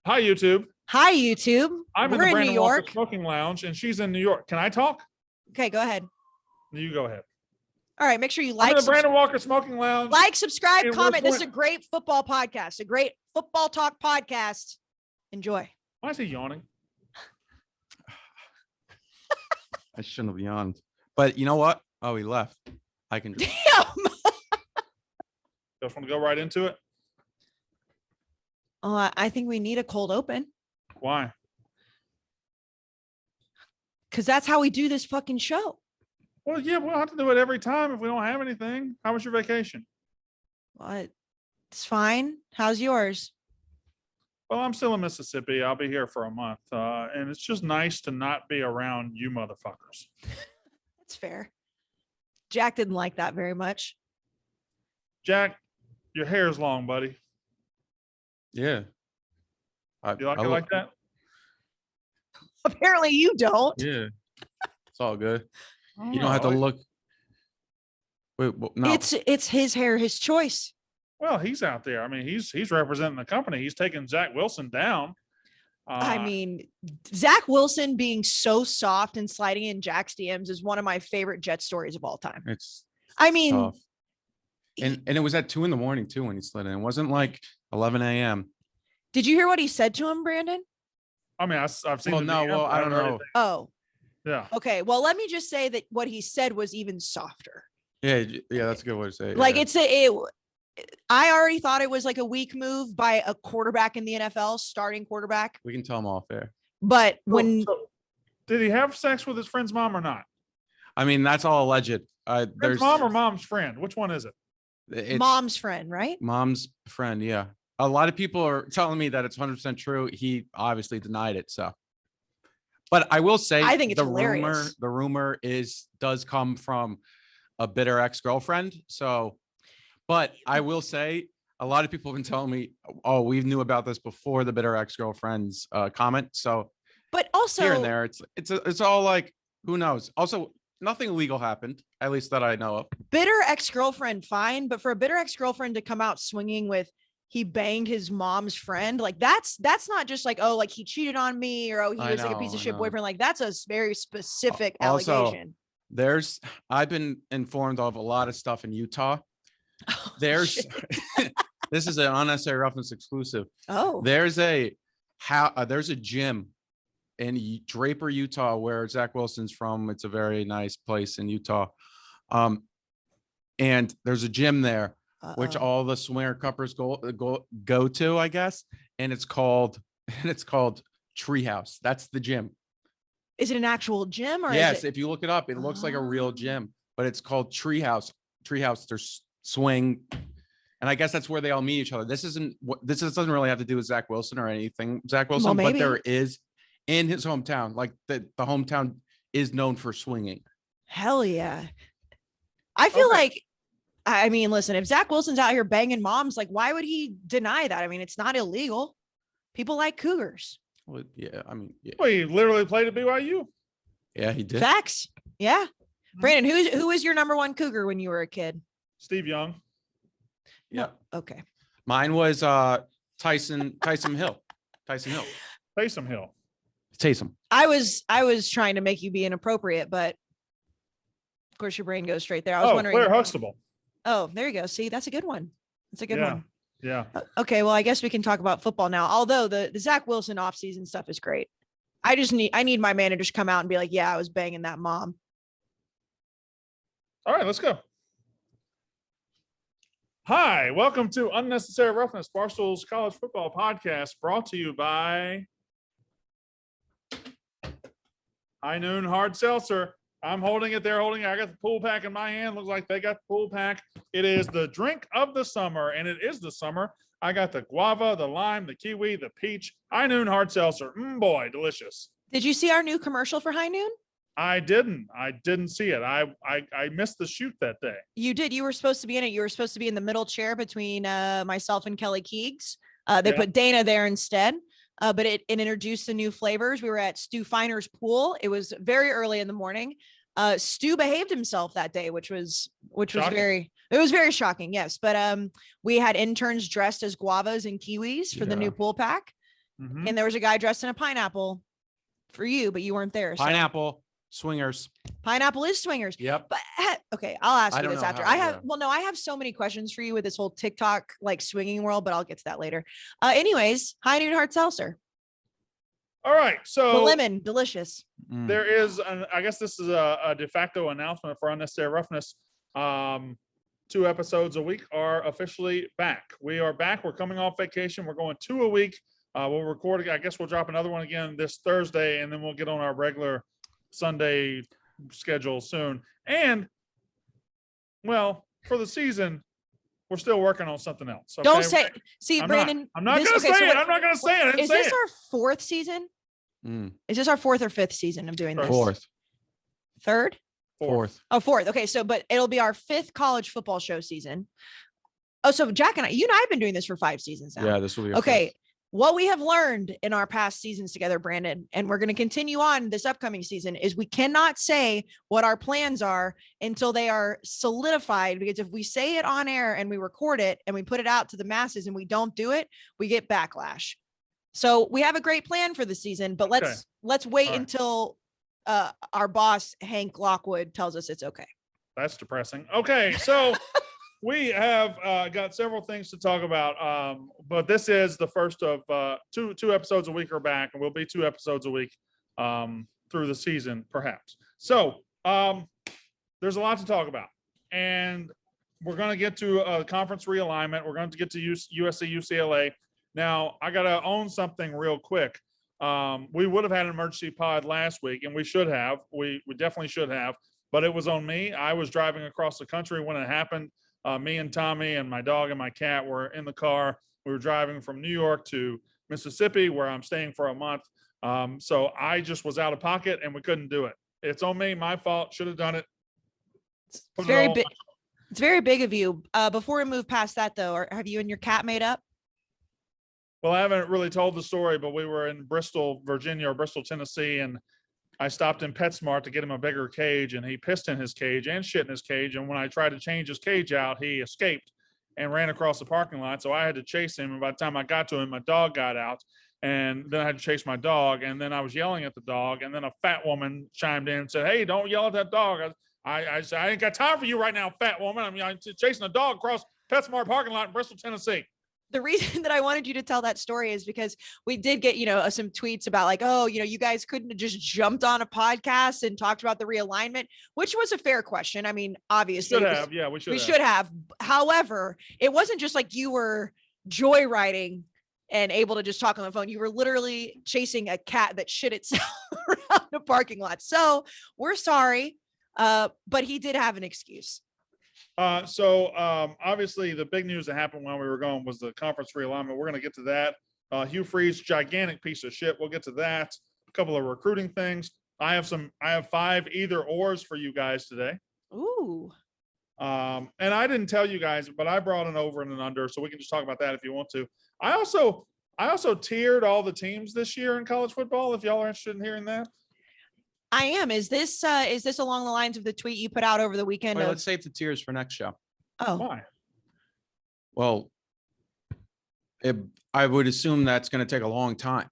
Hi, YouTube. Hi, YouTube. I'm We're in the Brandon New York. Walker Smoking Lounge, and she's in New York. Can I talk? Okay, go ahead. You go ahead. All right, make sure you I'm like, in the Brandon Walker Smoking Lounge. subscribe, comment. This is a great football podcast, a great football talk podcast. Enjoy. Why is he yawning? I shouldn't have yawned. But you know what? Oh, he left. I can just Damn. Just want to go right into it. I think we need a cold open Why? because that's how we do this fucking show. Well, yeah, we'll have to do it every time if we don't have anything. How was your vacation? Well, it's fine. How's yours? Well, I'm still in Mississippi. I'll be here for a month. And it's just nice to not be around you motherfuckers. That's fair. Jack didn't like that very much. Jack, your hair's long, buddy. yeah. You like it like that? Apparently you don't. Yeah. It's all good. I You don't have to know. look. Wait, no. It's his hair, his choice. Well, he's out there. I mean, he's representing the company. He's taking Zach Wilson down. I mean, Zach Wilson being so soft and sliding in Jack's DMs is one of my favorite Jet stories of all time. It's I mean, tough. And it was at 2 a.m. too when he slid in. It wasn't like 11 a.m. did you hear what he said to him, Brandon? I mean, I've seen. Well, the no, DM, well, but I don't haven't heard know. anything. Oh, Yeah. okay. Well, let me just say that what he said was even softer. Yeah, that's a good way to say it. Like yeah. I already thought it was like a weak move by a quarterback in the NFL, starting quarterback. We can tell him off there. But when So, did he have sex with his friend's mom or not? I mean, that's all alleged. Friend's There's mom or mom's friend? Which one is it? it's mom's friend, right? mom's friend. Yeah. A lot of people are telling me that it's 100% true. He obviously denied it. So, but I will say, I think it's hilarious. the rumor does come from a bitter ex-girlfriend. So, but I will say, a lot of people have been telling me, oh, we knew about this before the bitter ex-girlfriend's comment. So But also here and there, it's all like, who knows? Also, nothing illegal happened, at least that I know of. bitter ex-girlfriend, fine. But for a bitter ex-girlfriend to come out swinging with he banged his mom's friend, like that's not just like, oh, like he cheated on me or oh, he was like a piece of shit boyfriend. Like that's a very specific Also, allegation. I've been informed of a lot of stuff in Utah. Oh, There's shit. this is an unnecessary roughness exclusive. Oh, There's a gym in Draper, Utah, where Zach Wilson's from. It's a very nice place in Utah. And there's a gym there, which all the swinger couples go to, I guess. And it's called Treehouse. That's the gym. is it an actual gym or Yes, is it? if you look it up, it looks like a real gym, but it's called Treehouse. Treehouse, there's swing. And I guess that's where they all meet each other. This doesn't really have to do with Zach Wilson or anything, Zach Wilson, Well, but maybe. there is in his hometown, like the hometown is known for swinging. Hell yeah. I feel Okay. like, I mean, listen, if Zach Wilson's out here banging moms, like why would he deny that? I mean, it's not illegal. People like cougars. Well, yeah, I mean, yeah, Well, he literally played at BYU. yeah, he did. Facts. Yeah. Mm-hmm. Brandon, who was your number one cougar when you were a kid? Steve Young. Yeah, Okay. mine was Tyson Hill. Tyson Hill. Taysom Hill. Taysom. I was trying to make you be inappropriate, but of course your brain goes straight there. I was wondering. Claire Huxtable. Oh, there you go. See, that's a good one. That's a good Yeah. one. Yeah. Okay, well, I guess we can talk about football now. Although the Zach Wilson offseason stuff is great. I need my manager to come out and be like, yeah, I was banging that mom. All right, let's go. Hi, welcome to Unnecessary Roughness, Barstool's college football podcast, brought to you by High Noon Hard Seltzer. I'm holding it. They're holding it. I got the pool pack in my hand. Looks like they got the pool pack. It is the drink of the summer, and it is the summer. I got the guava, the lime, the kiwi, the peach. High Noon Hard Seltzer. Boy, delicious. Did you see our new commercial for High Noon? I didn't see it. I missed the shoot that day. You did. You were supposed to be in it. You were supposed to be in the middle chair between myself and Kelly Keegs. They Yeah. put Dana there instead. But it introduced the new flavors. We were at Stu Finer's pool. It was very early in the morning. Stu behaved himself that day, which was Shocking. very shocking. Yes. But we had interns dressed as guavas and kiwis for the new pool pack. Mhm. and there was a guy dressed in a pineapple for you, but you weren't there. So Pineapple swingers. pineapple is swingers. Yep. But okay, I'll ask I you don't this know after. how, I have yeah. well, no, I have so many questions for you with this whole TikTok like swinging world, but I'll get to that later. Anyways, high noon hard seltzer. All right. The So lemon, delicious. Mm. there is I guess this is a de facto announcement for Unnecessary Roughness. 2 episodes a week are officially back. We are back. We're coming off vacation. We're going 2 a week. We'll record. I guess we'll drop another one again this Thursday, and then we'll get on our regular Sunday schedule soon. And well, for the season, we're still working on something else. Okay? Don't say. See, I'm Brandon. I'm not this- gonna okay, say so it. wait, I'm not gonna say it. I didn't Is say this it. our 4th season? Mm. Is this our 4th or 5th season of doing this? Fourth. 3rd? Fourth. Oh, 4th. Okay, so but it'll be our 5th college football show season. Oh, so Jack and I, you and I have been doing this for 5 seasons now. Yeah, this will be our Okay. fifth. What we have learned in our past seasons together, Brandon, and we're going to continue on this upcoming season, is we cannot say what our plans are until they are solidified. Because if we say it on air and we record it and we put it out to the masses and we don't do it, we get backlash. So we have a great plan for the season, but let's wait All right. until our boss Hank Lockwood tells us it's okay. That's depressing. Okay, so we have got several things to talk about, but this is the first of two episodes a week are back, and we'll be 2 episodes a week through the season, perhaps. So there's a lot to talk about, and we're going to get to conference realignment. We're going to get to USC, UCLA. Now, I got to own something real quick. We would have had an emergency pod last week, and we should have. We definitely should have, but it was on me. I was driving across the country when it happened. Me and Tommy and my dog and my cat were in the car. We were driving from New York to Mississippi, where I'm staying for a month. So I just was out of pocket, and we couldn't do it. It's on me. My fault. Should have done it. It's Put it very all- big. It's very big of you. Before we move past that, though, have you and your cat made up? Well, I haven't really told the story, but we were in Bristol, Virginia, or Bristol, Tennessee, and I stopped in PetSmart to get him a bigger cage, and he pissed in his cage and shit in his cage. And when I tried to change his cage out, he escaped and ran across the parking lot. So I had to chase him. And by the time I got to him, my dog got out, and then I had to chase my dog. And then I was yelling at the dog, and then a fat woman chimed in and said, "Hey, don't yell at that dog." I said, "I ain't got time for you right now, fat woman. I'm chasing a dog across PetSmart parking lot in Bristol, Tennessee." The reason that I wanted you to tell that story is because we did get, some tweets about like, oh, you guys couldn't have just jumped on a podcast and talked about the realignment, which was a fair question. I mean, obviously we should have. However, it wasn't just like you were joyriding and able to just talk on the phone. You were literally chasing a cat that shit itself around the parking lot. So we're sorry. But he did have an excuse. So obviously the big news that happened while we were gone was the conference realignment. We're going to get to that. Hugh Freeze, gigantic piece of shit. We'll get to that. A couple of recruiting things. I have 5 either ors for you guys today. Ooh. And I didn't tell you guys, but I brought an over and an under, so we can just talk about that if you want to. I also tiered all the teams this year in college football, if y'all are interested in hearing that. I am. Is this along the lines of the tweet you put out over the weekend? Wait, let's save the tears for next show. Oh, Why? Well, I would assume that's going to take a long time.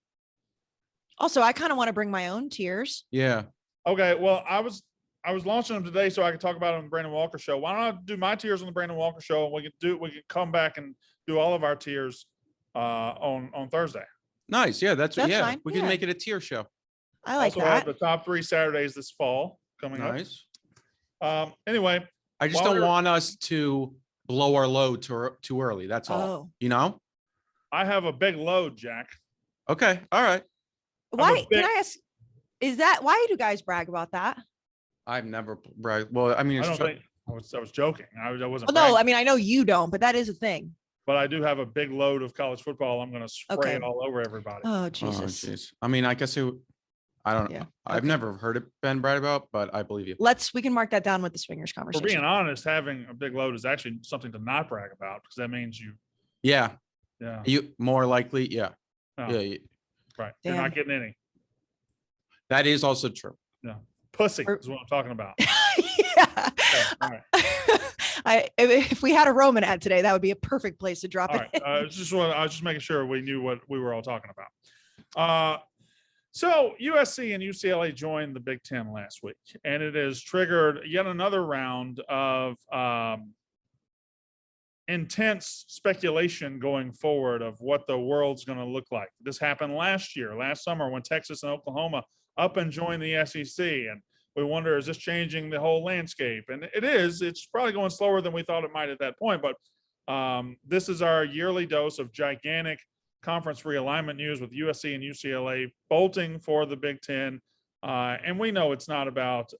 also, I kind of want to bring my own tiers. Yeah. Okay, well, I was launching them today so I could talk about it on the Brandon Walker show. Why don't I do my tiers on the Brandon Walker show, and we can come back and do all of our tiers on Thursday. Nice. Yeah, that's That's yeah. fine. We Yeah. can make it a tier show. I like Also have that. the top 3 Saturdays this fall coming Nice. up. Anyway, I just While don't we're- want us to blow our load too early. That's all. Oh, You know? I have a big load, Jack. Okay. All right. why? big- Can I ask? Why do guys brag about that? I've never bragged. Well, I mean, I it's don't tr- think I was joking. I wasn't. Well, no, bragging, I mean I know you don't, but that is a thing. but I do have a big load of college football. I'm going to spray Okay. it all over everybody. Oh oh, Jesus. jeez. I mean, I guess I don't know. Yeah. I've Okay. never heard it been bragged about, but I believe you. We can mark that down with the swingers For conversation. being honest, having a big load is actually something to not brag about, because that means Yeah. yeah, You more likely. Yeah. no, Yeah. right. You're Damn. not getting any. That is also true. Pussy Or- is what I'm talking about. Yeah. Okay, all right. If we had a Roman ad today, that would be a perfect place to drop All it. right. I was just making sure we knew what we were all talking about. So USC and UCLA joined the Big Ten last week, and it has triggered yet another round of intense speculation going forward of what the world's going to look like. This happened last summer, when Texas and Oklahoma up and joined the SEC, and we wonder, is this changing the whole landscape? And it is. It's probably going slower than we thought it might at that point, but this is our yearly dose of gigantic conference realignment news with USC and UCLA bolting for the Big Ten. And we know it's not about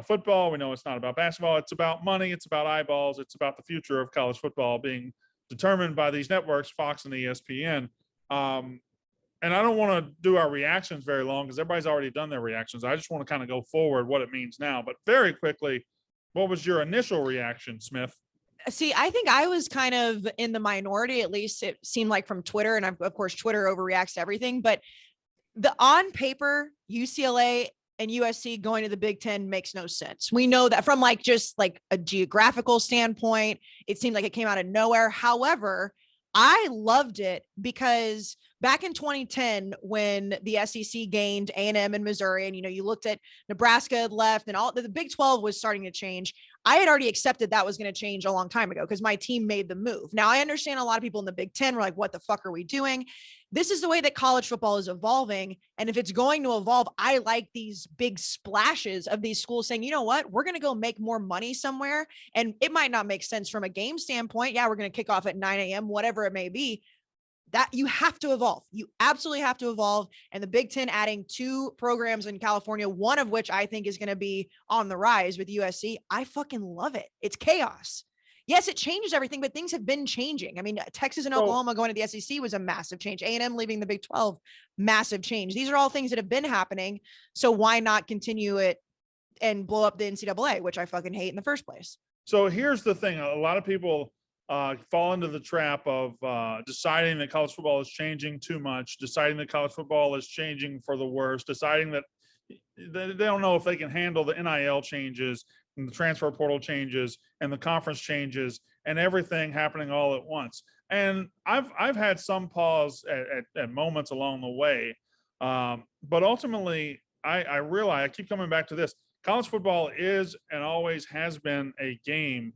football. We know it's not about basketball. It's about money. It's about eyeballs. It's about the future of college football being determined by these networks, Fox and ESPN. And I don't want to do our reactions very long because everybody's already done their reactions. I just want to kind of go forward what it means now. But very quickly, what was your initial reaction, Smith? See, I think I was kind of in the minority, at least it seemed like from Twitter. And of course, Twitter overreacts to everything. But the on paper, UCLA and USC going to the Big Ten makes no sense. We know that from just a geographical standpoint, it seemed like it came out of nowhere. However, I loved it because back in 2010, when the SEC gained A&M and Missouri, and you looked at Nebraska had left, and all the Big 12 was starting to change. I had already accepted that was going to change a long time ago because my team made the move. Now I understand a lot of people in the Big 10 were like, "What the fuck are we doing?" This is the way that college football is evolving, and if it's going to evolve, I like these big splashes of these schools saying, "You know what? We're going to go make more money somewhere," and it might not make sense from a game standpoint. Yeah, we're going to kick off at 9 a.m., whatever it may be. That you have to evolve. You absolutely have to evolve. And the Big Ten adding 2 programs in California, one of which I think is going to be on the rise with USC. I fucking love it. It's chaos. Yes, it changes everything, but things have been changing. I mean, Texas and Oklahoma going to the SEC was a massive change. A&M leaving the Big 12, massive change. These are all things that have been happening. So why not continue it and blow up the NCAA, which I fucking hate in the first place? So here's the thing. A lot of people fall into the trap of deciding that college football is changing too much, deciding that college football is changing for the worse, deciding that they don't know if they can handle the NIL changes and the transfer portal changes and the conference changes and everything happening all at once. And I've had some pause at moments along the way, but ultimately I realize, I keep coming back to this: college football is and always has been a game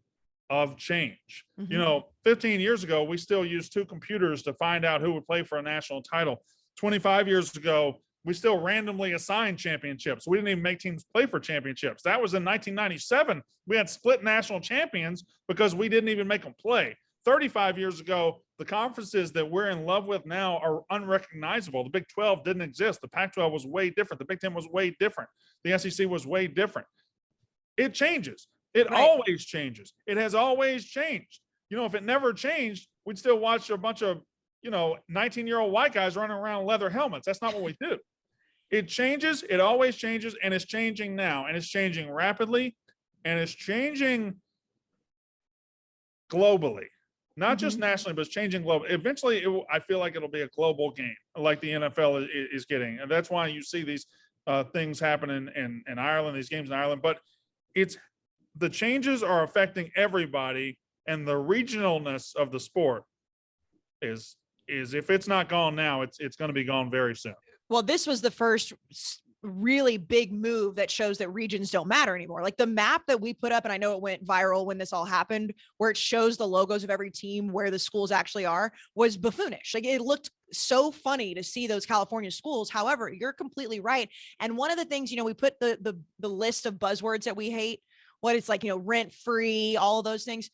of change. Mm-hmm. 15 years ago, we still used 2 computers to find out who would play for a national title. 25 years ago, we still randomly assigned championships. We didn't even make teams play for championships. That was in 1997. We had split national champions because we didn't even make them play. 35 years ago, the conferences that we're in love with now are unrecognizable. The Big 12 didn't exist. The Pac-12 was way different. The Big 10 was way different. The SEC was way different. It changes. It always changes. It has always changed. If it never changed, we'd still watch a bunch of, 19-year-old white guys running around in leather helmets. That's not what we do. It changes. It always changes. And it's changing now. And it's changing rapidly. And it's changing globally, not just nationally, but it's changing globally. Eventually, I feel like it'll be a global game like the NFL is getting. And that's why you see these things happening in Ireland, these games in Ireland. But the changes are affecting everybody, and the regionalness of the sport is if it's not gone now, it's going to be gone very soon. Well, this was the first really big move that shows that regions don't matter anymore. Like the map that we put up, and I know it went viral when this all happened, where it shows the logos of every team where the schools actually are, was buffoonish. Like it looked so funny to see those California schools. However, you're completely right. And one of the things, we put the list of buzzwords that we hate, what it's like, rent free, all of those things.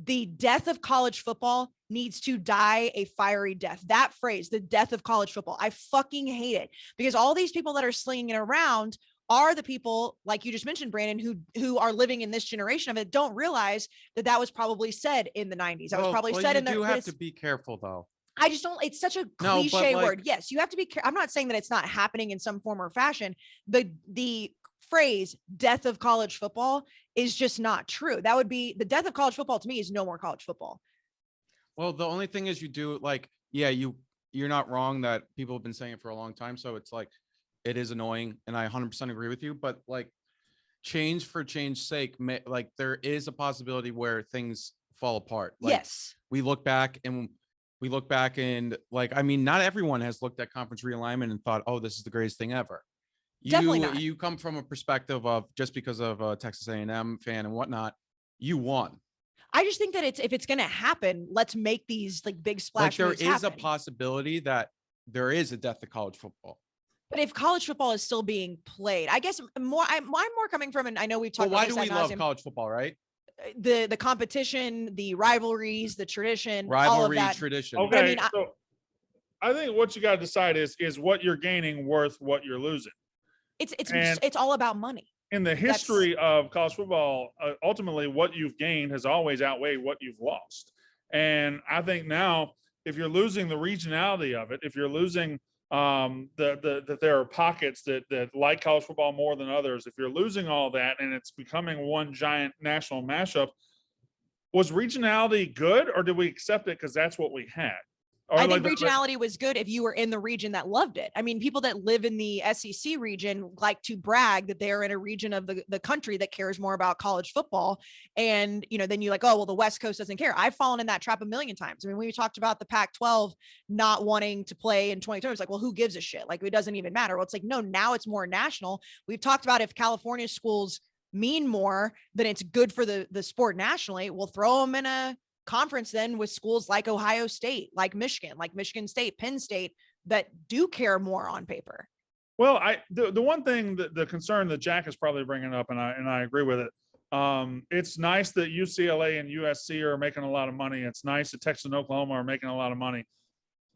The death of college football needs to die a fiery death. That phrase, the death of college football, I fucking hate it, because all these people that are slinging it around are the people, like you just mentioned, Brandon, who are living in this generation of it, don't realize that was probably said in the 90s. That was probably said in the. You have to be careful, though. I just don't. It's such a cliche word. Yes, you have to be. I'm not saying that it's not happening in some form or fashion. The phrase "death of college football" is just not true. That would be the death of college football. To me, is no more college football. Well, the only thing is, you do you're not wrong that people have been saying it for a long time. So it's like, it is annoying, and I 100% agree with you. But change for change sake, like there is a possibility where things fall apart. Like, Yes. we look back and like, I mean, not everyone has looked at conference realignment and thought, oh, this is the greatest thing ever. Definitely not. You come from a perspective of just because of a Texas A&M fan and whatnot, you won. I just think that if it's going to happen, let's make these like big splash. Like, there is a happen. possibility that there is a death of college football. But if college football is still being played, I guess I'm more coming from, and I know we've talked Well, about why this do we love college football, right? The competition, the rivalries, the tradition, all of Rivalry, that. tradition. Okay, I mean, so I think what you got to decide is what you're gaining worth what you're losing. It's all about money. In the history of college football, ultimately what you've gained has always outweighed what you've lost. And I think now, if you're losing the regionality of it, if you're losing that there are pockets that like college football more than others, if you're losing all that and it's becoming one giant national mashup, was regionality good, or did we accept it because that's what we had? Or I think regionality was good if you were in the region that loved it. I mean, people that live in the SEC region like to brag that they're in a region of the country that cares more about college football. And, then you're like, oh, well, the West Coast doesn't care. I've fallen in that trap a million times. I mean, when we talked about the Pac-12 not wanting to play in 2020, it's like, well, who gives a shit? Like, it doesn't even matter. Well, it's like, no, now it's more national. We've talked about if California schools mean more, then it's good for the sport nationally. We'll throw them in a conference then with schools like Ohio State, like Michigan State, Penn State, that do care more on paper. Well, the one thing that the concern that Jack is probably bringing up, and I agree with it. It's nice that UCLA and USC are making a lot of money. It's nice that Texas and Oklahoma are making a lot of money.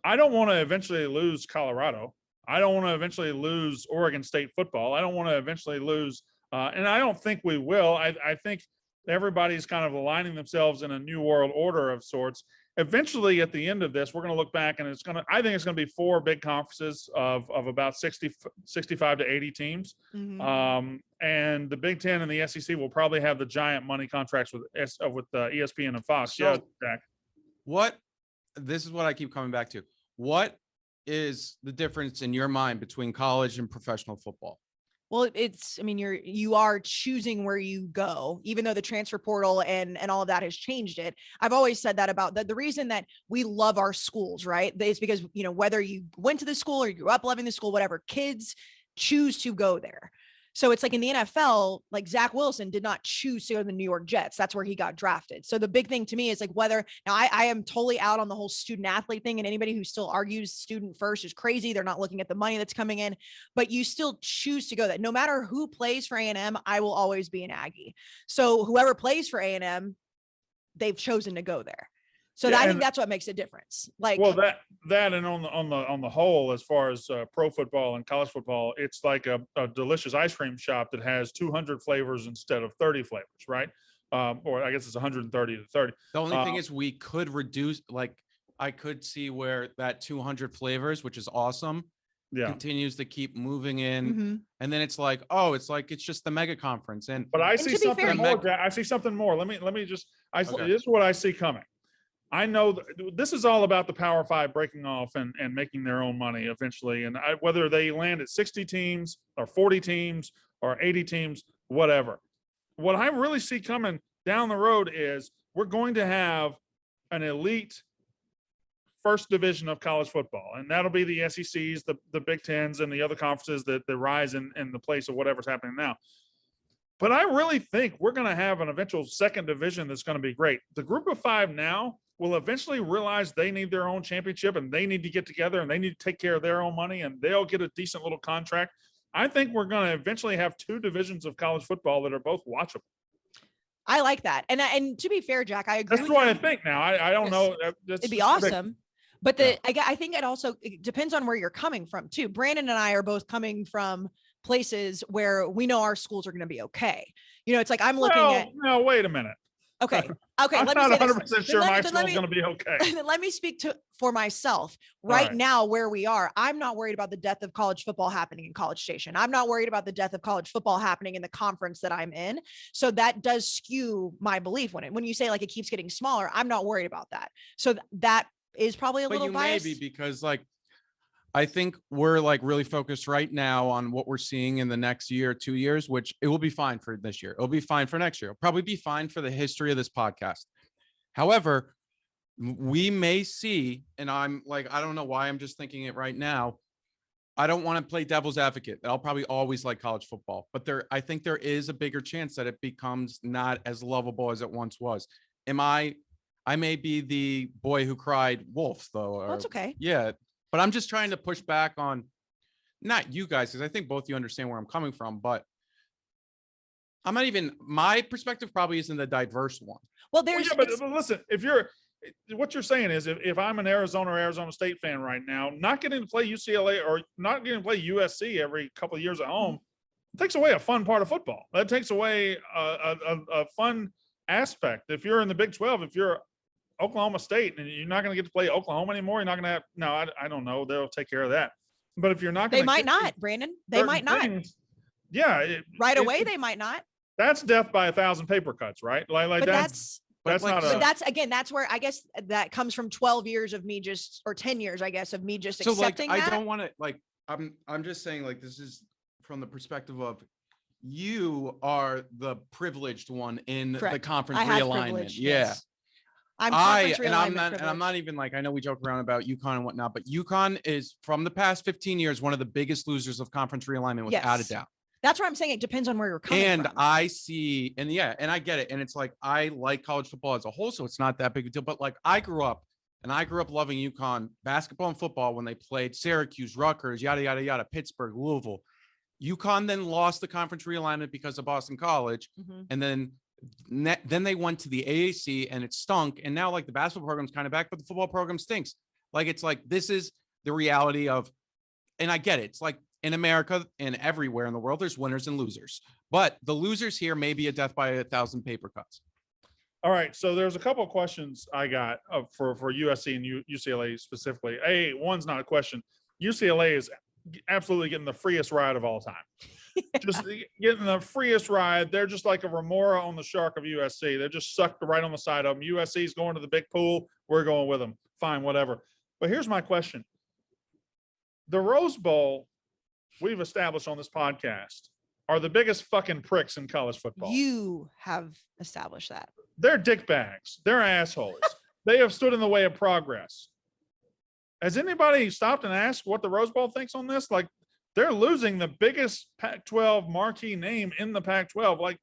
I don't want to eventually lose Colorado. I don't want to eventually lose Oregon State football. I don't want to eventually lose, and I don't think we will. I think everybody's kind of aligning themselves in a new world order of sorts. Eventually, at the end of this, we're going to look back and I think it's going to be 4 big conferences of about 65 to 80 teams. Mm-hmm. And the Big Ten and the SEC will probably have the giant money contracts with ESPN and Fox. So, yeah, Jack. This is what I keep coming back to. What is the difference in your mind between college and professional football? Well, you are choosing where you go, even though the transfer portal and all of that has changed it. I've always said that about the reason that we love our schools, right? It's because, whether you went to the school or you grew up loving the school, whatever, kids choose to go there. So it's like in the NFL, like Zach Wilson did not choose to go to the New York Jets. That's where he got drafted. So the big thing to me is like now I am totally out on the whole student athlete thing, and anybody who still argues student first is crazy. They're not looking at the money that's coming in, but you still choose to go that no matter who plays for A&M, I will always be an Aggie. So whoever plays for A&M, they've chosen to go there. So I think that's what makes a difference. Like, well, that and on the whole, as far as pro football and college football, it's like a delicious ice cream shop that has 200 flavors instead of 30 flavors, right? Or I guess it's 130 to 30. The only thing is we could reduce, like, I could see where that 200 flavors, which is awesome, continues to keep moving in. Mm-hmm. And then it's like, oh, it's just the mega conference. But I see something more. I see something more. Let me just, this is what I see coming. I know this is all about the Power Five breaking off and making their own money eventually. And whether they land at 60 teams or 40 teams or 80 teams, whatever. What I really see coming down the road is we're going to have an elite first division of college football. And that'll be the SECs, the Big Tens, and the other conferences that rise in the place of whatever's happening now. But I really think we're going to have an eventual second division that's going to be great. The group of 5 now will eventually realize they need their own championship and they need to get together and they need to take care of their own money and they'll get a decent little contract. I think we're going to eventually have 2 divisions of college football that are both watchable. I like that. And to be fair, Jack, I agree. That's what I think now. I don't know. It'd be awesome. But I think it depends on where you're coming from too. Brandon and I are both coming from places where we know our schools are going to be okay. It's like I'm looking at. No, wait a minute. Okay. I'm not 100% sure my school's going to be okay. Let me speak for myself right now where we are. I'm not worried about the death of college football happening in College Station. I'm not worried about the death of college football happening in the conference that I'm in. So that does skew my belief when you say like it keeps getting smaller. I'm not worried about that. So that is probably a little biased. Maybe because like I think we're like really focused right now on what we're seeing in the next year, 2 years, which it will be fine for this year. It'll be fine for next year. It'll probably be fine for the history of this podcast. However, we may see, and I'm like, I don't know why I'm just thinking it right now. I don't want to play devil's advocate. I'll probably always like college football, but I think there is a bigger chance that it becomes not as lovable as it once was. I may be the boy who cried wolf though. That's okay. Yeah. But I'm just trying to push back on not you guys, because I think both you understand where I'm coming from, but I'm not even, my perspective probably isn't the diverse one. Well, there's, but listen, what you're saying is if I'm an Arizona or Arizona State fan right now, not getting to play UCLA or not getting to play USC every couple of years at home, it takes away a fun part of football. That takes away a fun aspect. If you're in the Big 12, if you're Oklahoma State and you're not going to get to play Oklahoma anymore, you're not going to have, no, I don't know. They'll take care of that. But if you're not going to, they might not, Brandon. They might not. Yeah. Right away, they might not. That's death by 1,000 paper cuts, right? Like that's not but that's again, that's where I guess that comes from 12 years of me or 10 years, I guess, of me just accepting that. I don't want to I'm just saying like, this is from the perspective of you are the privileged one in the conference realignment. Yeah. Yes. I'm not even like, I know we joke around about UConn and whatnot, but UConn is from the past 15 years, one of the biggest losers of conference realignment without a doubt. That's why I'm saying it depends on where you're coming from. And I see, and I get it. And it's like, I like college football as a whole, so it's not that big a deal. But like I grew up loving UConn basketball and football when they played Syracuse, Rutgers, yada, yada, yada, Pittsburgh, Louisville. UConn then lost the conference realignment because of Boston College. Mm-hmm. And then they went to the AAC and it stunk. And now like the basketball program's kind of back, but the football program stinks. Like, it's like, this is the reality of, and I get it. It's like in America and everywhere in the world, there's winners and losers, but the losers here may be a death by 1,000 paper cuts. All right. So there's a couple of questions I got for USC and UCLA specifically. One's not a question. UCLA is absolutely getting the freest ride of all time. Just getting the freest ride. They're just like a remora on the shark of USC. They're just sucked right on the side of them. USC's going to the big pool. We're going with them. Fine, whatever. But here's my question. The Rose Bowl, we've established on this podcast, are the biggest fucking pricks in college football. You have established that. They're dickbags. They're assholes. They have stood in the way of progress. Has anybody stopped and asked what the Rose Bowl thinks on this? Like, they're losing the biggest Pac-12 marquee name in the Pac-12. Like,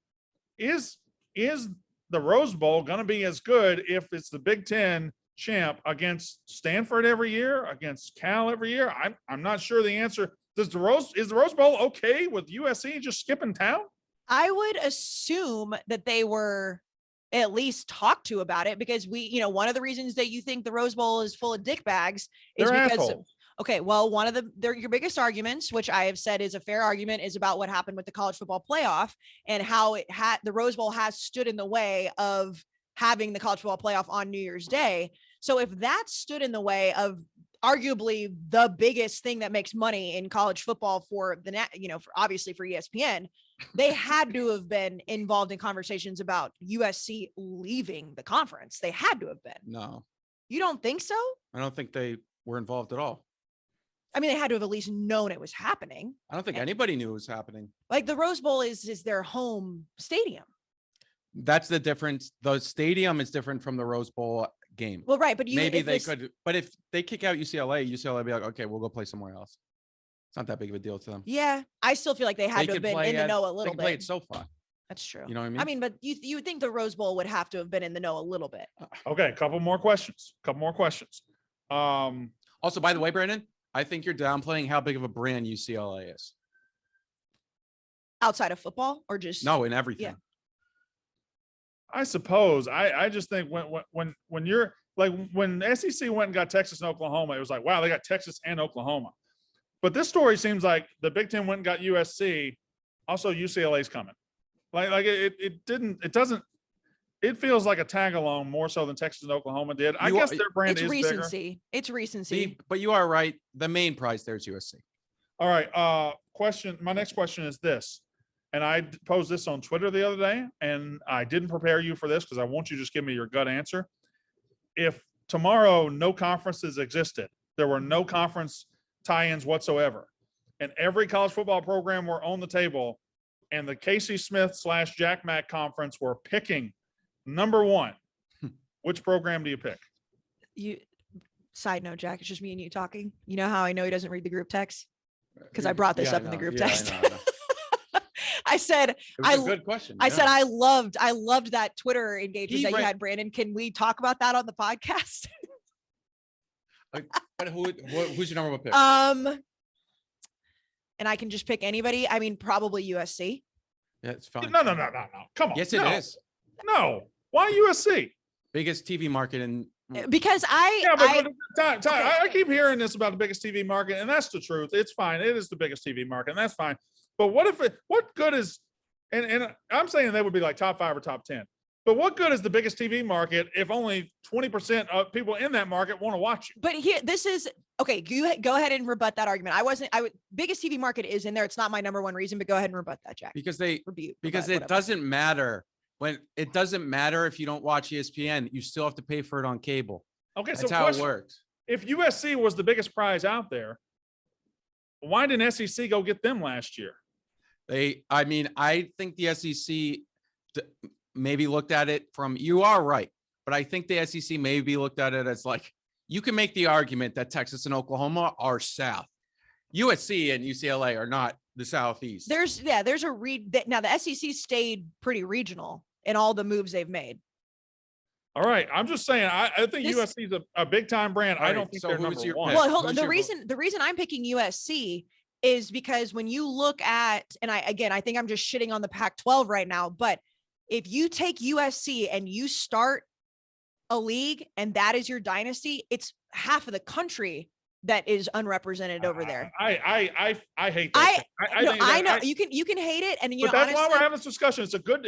is the Rose Bowl going to be as good if it's the Big Ten champ against Stanford every year, against Cal every year? I'm not sure the answer. Is the Rose Bowl okay with USC just skipping town? I would assume that they were at least talked to about it, because one of the reasons that you think the Rose Bowl is full of dickbags is because assholes. Okay, well, one of your biggest arguments, which I have said is a fair argument, is about what happened with the college football playoff and how the Rose Bowl has stood in the way of having the college football playoff on New Year's Day. So if that stood in the way of arguably the biggest thing that makes money in college football for obviously for ESPN, they had to have been involved in conversations about USC leaving the conference. They had to have been. No. You don't think so? I don't think they were involved at all. I mean, they had to have at least known it was happening. I don't think anybody knew it was happening. Like, the Rose Bowl is their home stadium. That's the difference. The stadium is different from the Rose Bowl game. Well, right, but could. But if they kick out UCLA will be like, okay, we'll go play somewhere else. It's not that big of a deal to them. Yeah, I still feel like they had to have been in the know a little bit. They played so far. That's true. You know what I mean? But you would think the Rose Bowl would have to have been in the know a little bit. Okay, a couple more questions. Also, by the way, Brandon, I think you're downplaying how big of a brand UCLA is. Outside of football, or just in everything. Yeah. I suppose. I just think when you're like, when SEC went and got Texas and Oklahoma, it was like, wow, they got Texas and Oklahoma. But this story seems like the Big Ten went and got USC. Also, UCLA's coming. It feels like a tag along more so than Texas and Oklahoma did. I guess their brand is recency. bigger. It's recency. But you are right. The main prize there is USC. All right. My next question is this. And I posed this on Twitter the other day, and I didn't prepare you for this because I want you to just give me your gut answer. If tomorrow no conferences existed, there were no conference tie-ins whatsoever. And every college football program were on the table, and the Casey Smith / Jack Mack conference were picking number one. Which program do you pick? Side note, Jack, it's just me and you talking. You know how I know he doesn't read the group text? Because I brought this up in the group text. I know. I said, It was a good question. I said, I loved that Twitter engagement that you had, Brandon. Can we talk about that on the podcast? But who's your number one pick? And I can just pick anybody. I mean, probably USC. Yeah, it's fine. No. Come on. Yes, it is. No. Why USC? Biggest TV market in. Because I keep hearing this about the biggest TV market, and that's the truth. It's fine. It is the biggest TV market, and that's fine. But what good is, and I'm saying they would be like top 5 or top 10. But what good is the biggest TV market if only 20% of people in that market want to watch you? But here, this is okay. Go ahead and rebut that argument. Biggest TV market is in there. It's not my number one reason, but go ahead and rebut that, Jack. Because it doesn't matter if you don't watch ESPN, you still have to pay for it on cable. Okay, that's how it works. If USC was the biggest prize out there, why didn't SEC go get them last year? I think the SEC maybe looked at it from, you are right, but I think the SEC maybe looked at it as like, you can make the argument that Texas and Oklahoma are South. USC and UCLA are not the Southeast. There's a read that now the SEC stayed pretty regional in all the moves they've made. All right. I'm just saying, I think USC is a big time brand. I don't think they're number one. Well, hold on. The reason I'm picking USC is because when you look at, and I think I'm just shitting on the Pac-12 right now, but if you take USC and you start a league and that is your dynasty, it's half of the country that is unrepresented over there. I hate that. I know you can hate it, and but that's why we're having this discussion. It's a good.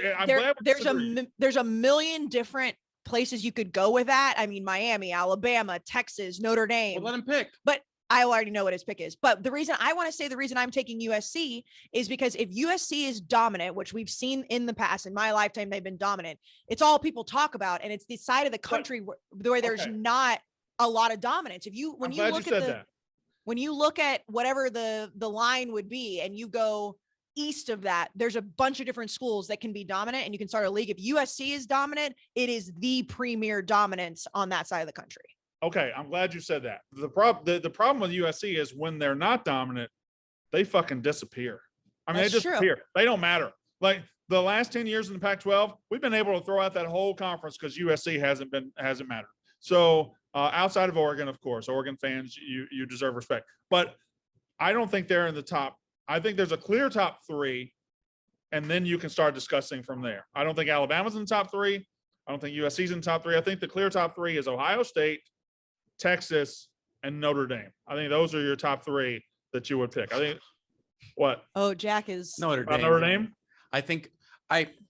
There's a million different places you could go with that. I mean, Miami, Alabama, Texas, Notre Dame. Well, let him pick. But I already know what his pick is. But the reason I'm taking USC is because if USC is dominant, which we've seen in the past, in my lifetime, they've been dominant. It's all people talk about, and it's the side of the country where there's not a lot of dominance. When you look at whatever the line would be, and you go east of that, there's a bunch of different schools that can be dominant, and you can start a league. If USC is dominant, it is the premier dominance on that side of the country. Okay, I'm glad you said that. The problem with USC is when they're not dominant, they fucking disappear. I mean, they disappear. True. They don't matter. Like the last 10 years in the Pac-12, we've been able to throw out that whole conference because USC hasn't mattered. So outside of Oregon, of course, Oregon fans, you deserve respect. But I don't think they're in the top. I think there's a clear top 3, and then you can start discussing from there. I don't think Alabama's in the top 3. I don't think USC's in the top 3. I think the clear top 3 is Ohio State, Texas, and Notre Dame. I think those are your top 3 that you would pick. I think what? Oh, Jack is Notre Dame. Notre Dame? I think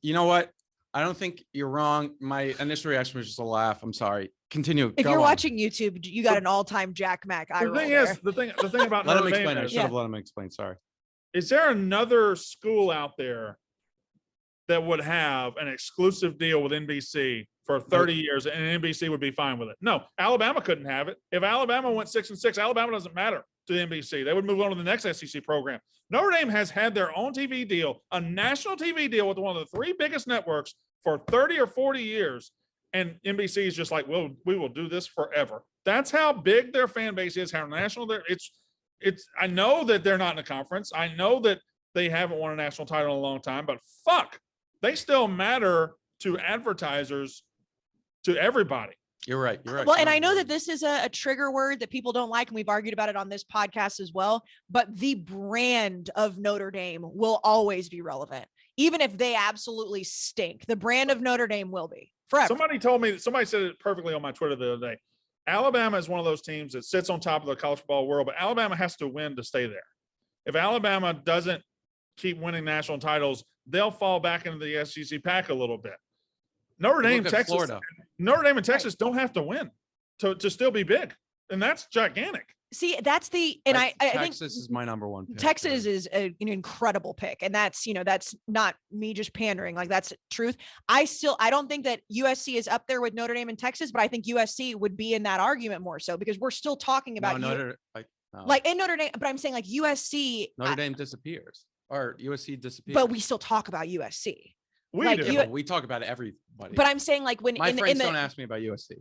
you know what? I don't think you're wrong. My initial reaction was just a laugh. I'm sorry. Continue. If you're watching YouTube, you got an all-time Jack Mack. The thing about let Notre him explain. Dame I should have let him explain. Sorry. Is there another school out there that would have an exclusive deal with NBC for 30 years and NBC would be fine with it? No, Alabama couldn't have it. If Alabama went 6-6, Alabama doesn't matter to the NBC. They would move on to the next SEC program. Notre Dame has had their own TV deal, a national TV deal with one of the 3 biggest networks for 30 or 40 years. And NBC is just like, well, we will do this forever. That's how big their fan base is, how national they're. I know that they're not in a conference. I know that they haven't won a national title in a long time, but fuck, they still matter to advertisers, to everybody. You're right. Well, and I know that this is a trigger word that people don't like, and we've argued about it on this podcast as well, but the brand of Notre Dame will always be relevant. Even if they absolutely stink, the brand of Notre Dame will be forever. Somebody said it perfectly on my Twitter the other day. Alabama is one of those teams that sits on top of the college football world, but Alabama has to win to stay there. If Alabama doesn't keep winning national titles, they'll fall back into the SEC pack a little bit. Notre Dame and Texas don't have to win to still be big, and that's gigantic. See, that's I think Texas is my number one pick. Texas is an incredible pick, and that's not me just pandering. Like, that's truth. I don't think that USC is up there with Notre Dame and Texas, but I think USC would be in that argument more so because we're still talking about No. Like in Notre Dame, but I'm saying like USC, Notre Dame disappears or USC disappears. but we still talk about USC. We Like, do. Yeah, but we talk about everybody. But I'm saying like when My in friends the don't ask me about USC.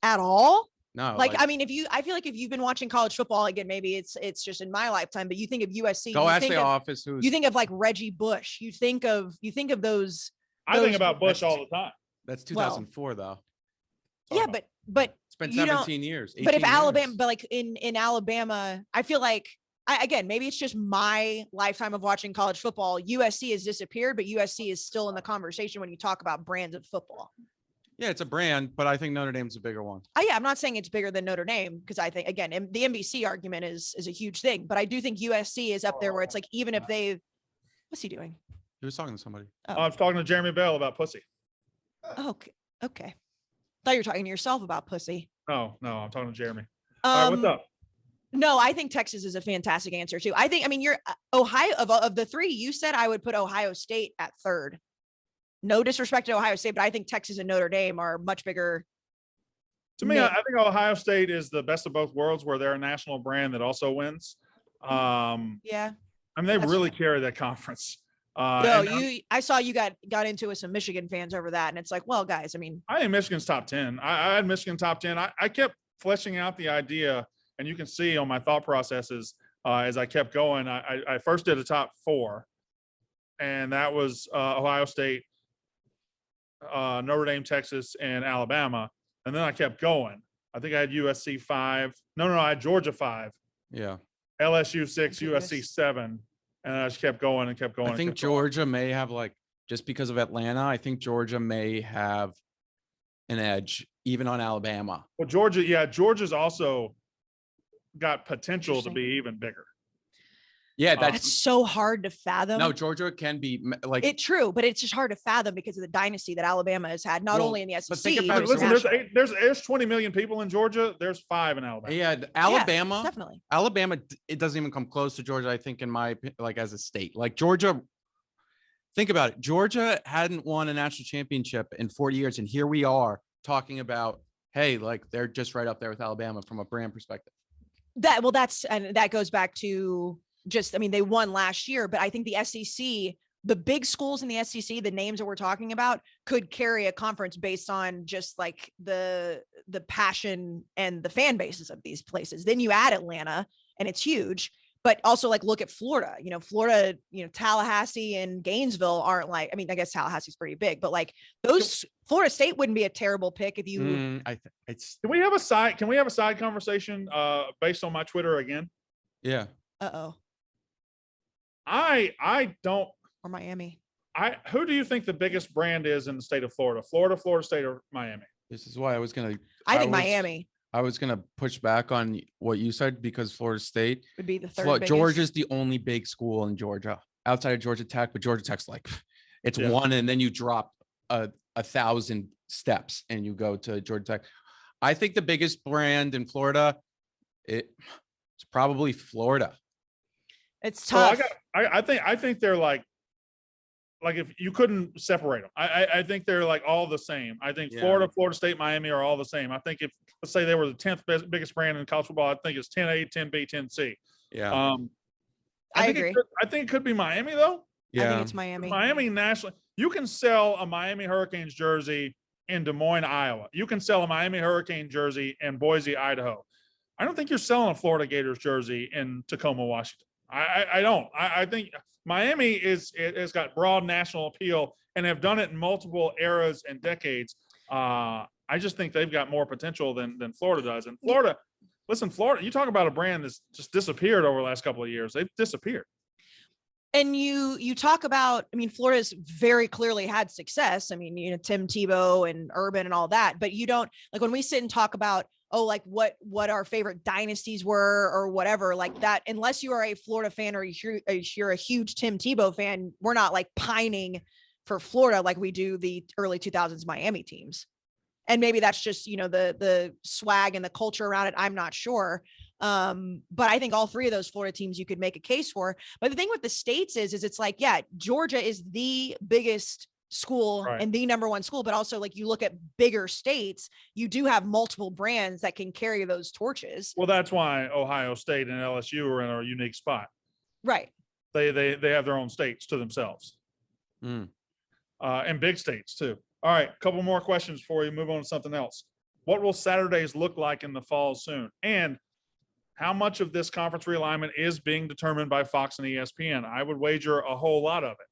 at all. No, Like, I mean, I feel like if you've been watching college football, again, maybe it's just in my lifetime, but you think of USC, go you ask think the of, office who's. you think of like Reggie Bush, you think of those. I think those- about Bush all the time. That's 2004 though. Yeah, but It's been you don't- 17 years. but if 18 Alabama, years. but like in Alabama, I feel like again, maybe it's just my lifetime of watching college football. USC has disappeared, but USC is still in the conversation when you talk about brands of football. Yeah, it's a brand, but I think Notre Dame's a bigger one. Oh yeah, I'm not saying it's bigger than Notre Dame because I think again, the NBC argument is a huge thing, but I do think USC is up there where it's like even if they, what's he doing? He was talking to somebody. I was talking to Jeremy Bell about pussy. Oh, okay. Thought you were talking to yourself about pussy. No, I'm talking to Jeremy. All right, what's up? No, I think Texas is a fantastic answer too. I mean, you're Ohio of the three you said, I would put Ohio State at third. No disrespect to Ohio State, but I think Texas and Notre Dame are much bigger. To me, I think Ohio State is the best of both worlds, where they're a national brand that also wins. Yeah. I mean, they That's really fair. carry that conference. No, and I saw you got into with some Michigan fans over that, and it's like, well, guys, I mean, I think Michigan's top 10. I had Michigan top 10. I kept fleshing out the idea, and you can see on my thought processes as I kept going. I first did a top 4, and that was Ohio State, Notre Dame, Texas, and Alabama. And then I kept going. I think I had USC 5. No, I had Georgia 5, Yeah. LSU 6, Goodness. USC 7. And I just kept going and kept going. I think Georgia may have just because of Atlanta, I think Georgia may have an edge even on Alabama. Well, Georgia's also got potential to Interesting. be even bigger. Yeah, that's so hard to fathom. no, Georgia can be like It's true, but it's just hard to fathom because of the dynasty that Alabama has had, not Well, only in the SEC. but think about but it, Listen, nationally. there's 20 million people in Georgia. There's 5 in Alabama. yeah, Yeah, Alabama. definitely. Alabama, it doesn't even come close to Georgia, I think, in my like as a state. Like Georgia, think about it. Georgia hadn't won a national championship in 40 years, and here we are talking about, hey, like they're just right up there with Alabama from a brand perspective. That goes back to just, I mean, they won last year, but I think the SEC, the big schools in the SEC, the names that we're talking about, could carry a conference based on just like the passion and the fan bases of these places. Then you add Atlanta and it's huge, but also like look at Florida, Tallahassee and Gainesville aren't like, I mean, I guess Tallahassee's pretty big, but like those Florida State wouldn't be a terrible pick if you, Can we have a side conversation based on my Twitter again? Yeah. I don't. or Miami. Who do you think the biggest brand is in the state of Florida? Florida State, or Miami? This is why I was going to. I think Miami I was going to push back on what you said because Florida State. would be the third biggest. Georgia's the only big school in Georgia outside of Georgia Tech, but Georgia Tech's like it's one, and then you drop 1,000 steps and you go to Georgia Tech. I think the biggest brand in Florida, it's probably Florida. It's tough. So I think they're like if you couldn't separate them, I think they're like all the same. I think Florida State, Miami are all the same. I think if let's say they were the 10th biggest brand in college football, I think it's 10A, 10B, 10C. Yeah. I agree. I think it could be Miami though. I think it's Miami. Miami nationally, you can sell a Miami Hurricanes jersey in Des Moines, Iowa. You can sell a Miami Hurricane jersey in Boise, Idaho. I don't think you're selling a Florida Gators jersey in Tacoma, Washington. I don't. I think Miami has got broad national appeal and have done it in multiple eras and decades. I just think they've got more potential than Florida does. And Florida, Florida, you talk about a brand that's just disappeared over the last couple of years. They've disappeared. And you talk about, I mean, Florida's very clearly had success. I mean, Tim Tebow and Urban and all that, but you don't like when we sit and talk about, like what our favorite dynasties were or whatever like that, unless you are a Florida fan or you're a huge Tim Tebow fan, we're not like pining for Florida like we do the early 2000s Miami teams. And maybe that's just, the swag and the culture around it. I'm not sure. But I think all three of those Florida teams you could make a case for. But the thing with the states is it's like, Georgia is the biggest school Right. and the number one school, but also like you look at bigger states, you do have multiple brands that can carry those torches. Well, that's why Ohio State and LSU are in a unique spot. Right. They have their own states to themselves. And big states too. All right, a couple more questions before you move on to something else. What will Saturdays look like in the fall soon? And how much of this conference realignment is being determined by Fox and ESPN? I would wager a whole lot of it.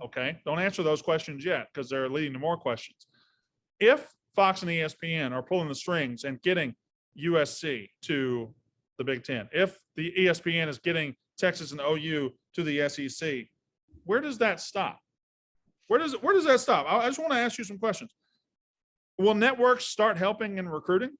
Okay, don't answer those questions yet because they're leading to more questions. If Fox and ESPN are pulling the strings and getting USC to the Big Ten, if the ESPN is getting Texas and OU to the SEC, where does that stop? Where does that stop? I just want to ask you some questions. Will networks start helping in recruiting?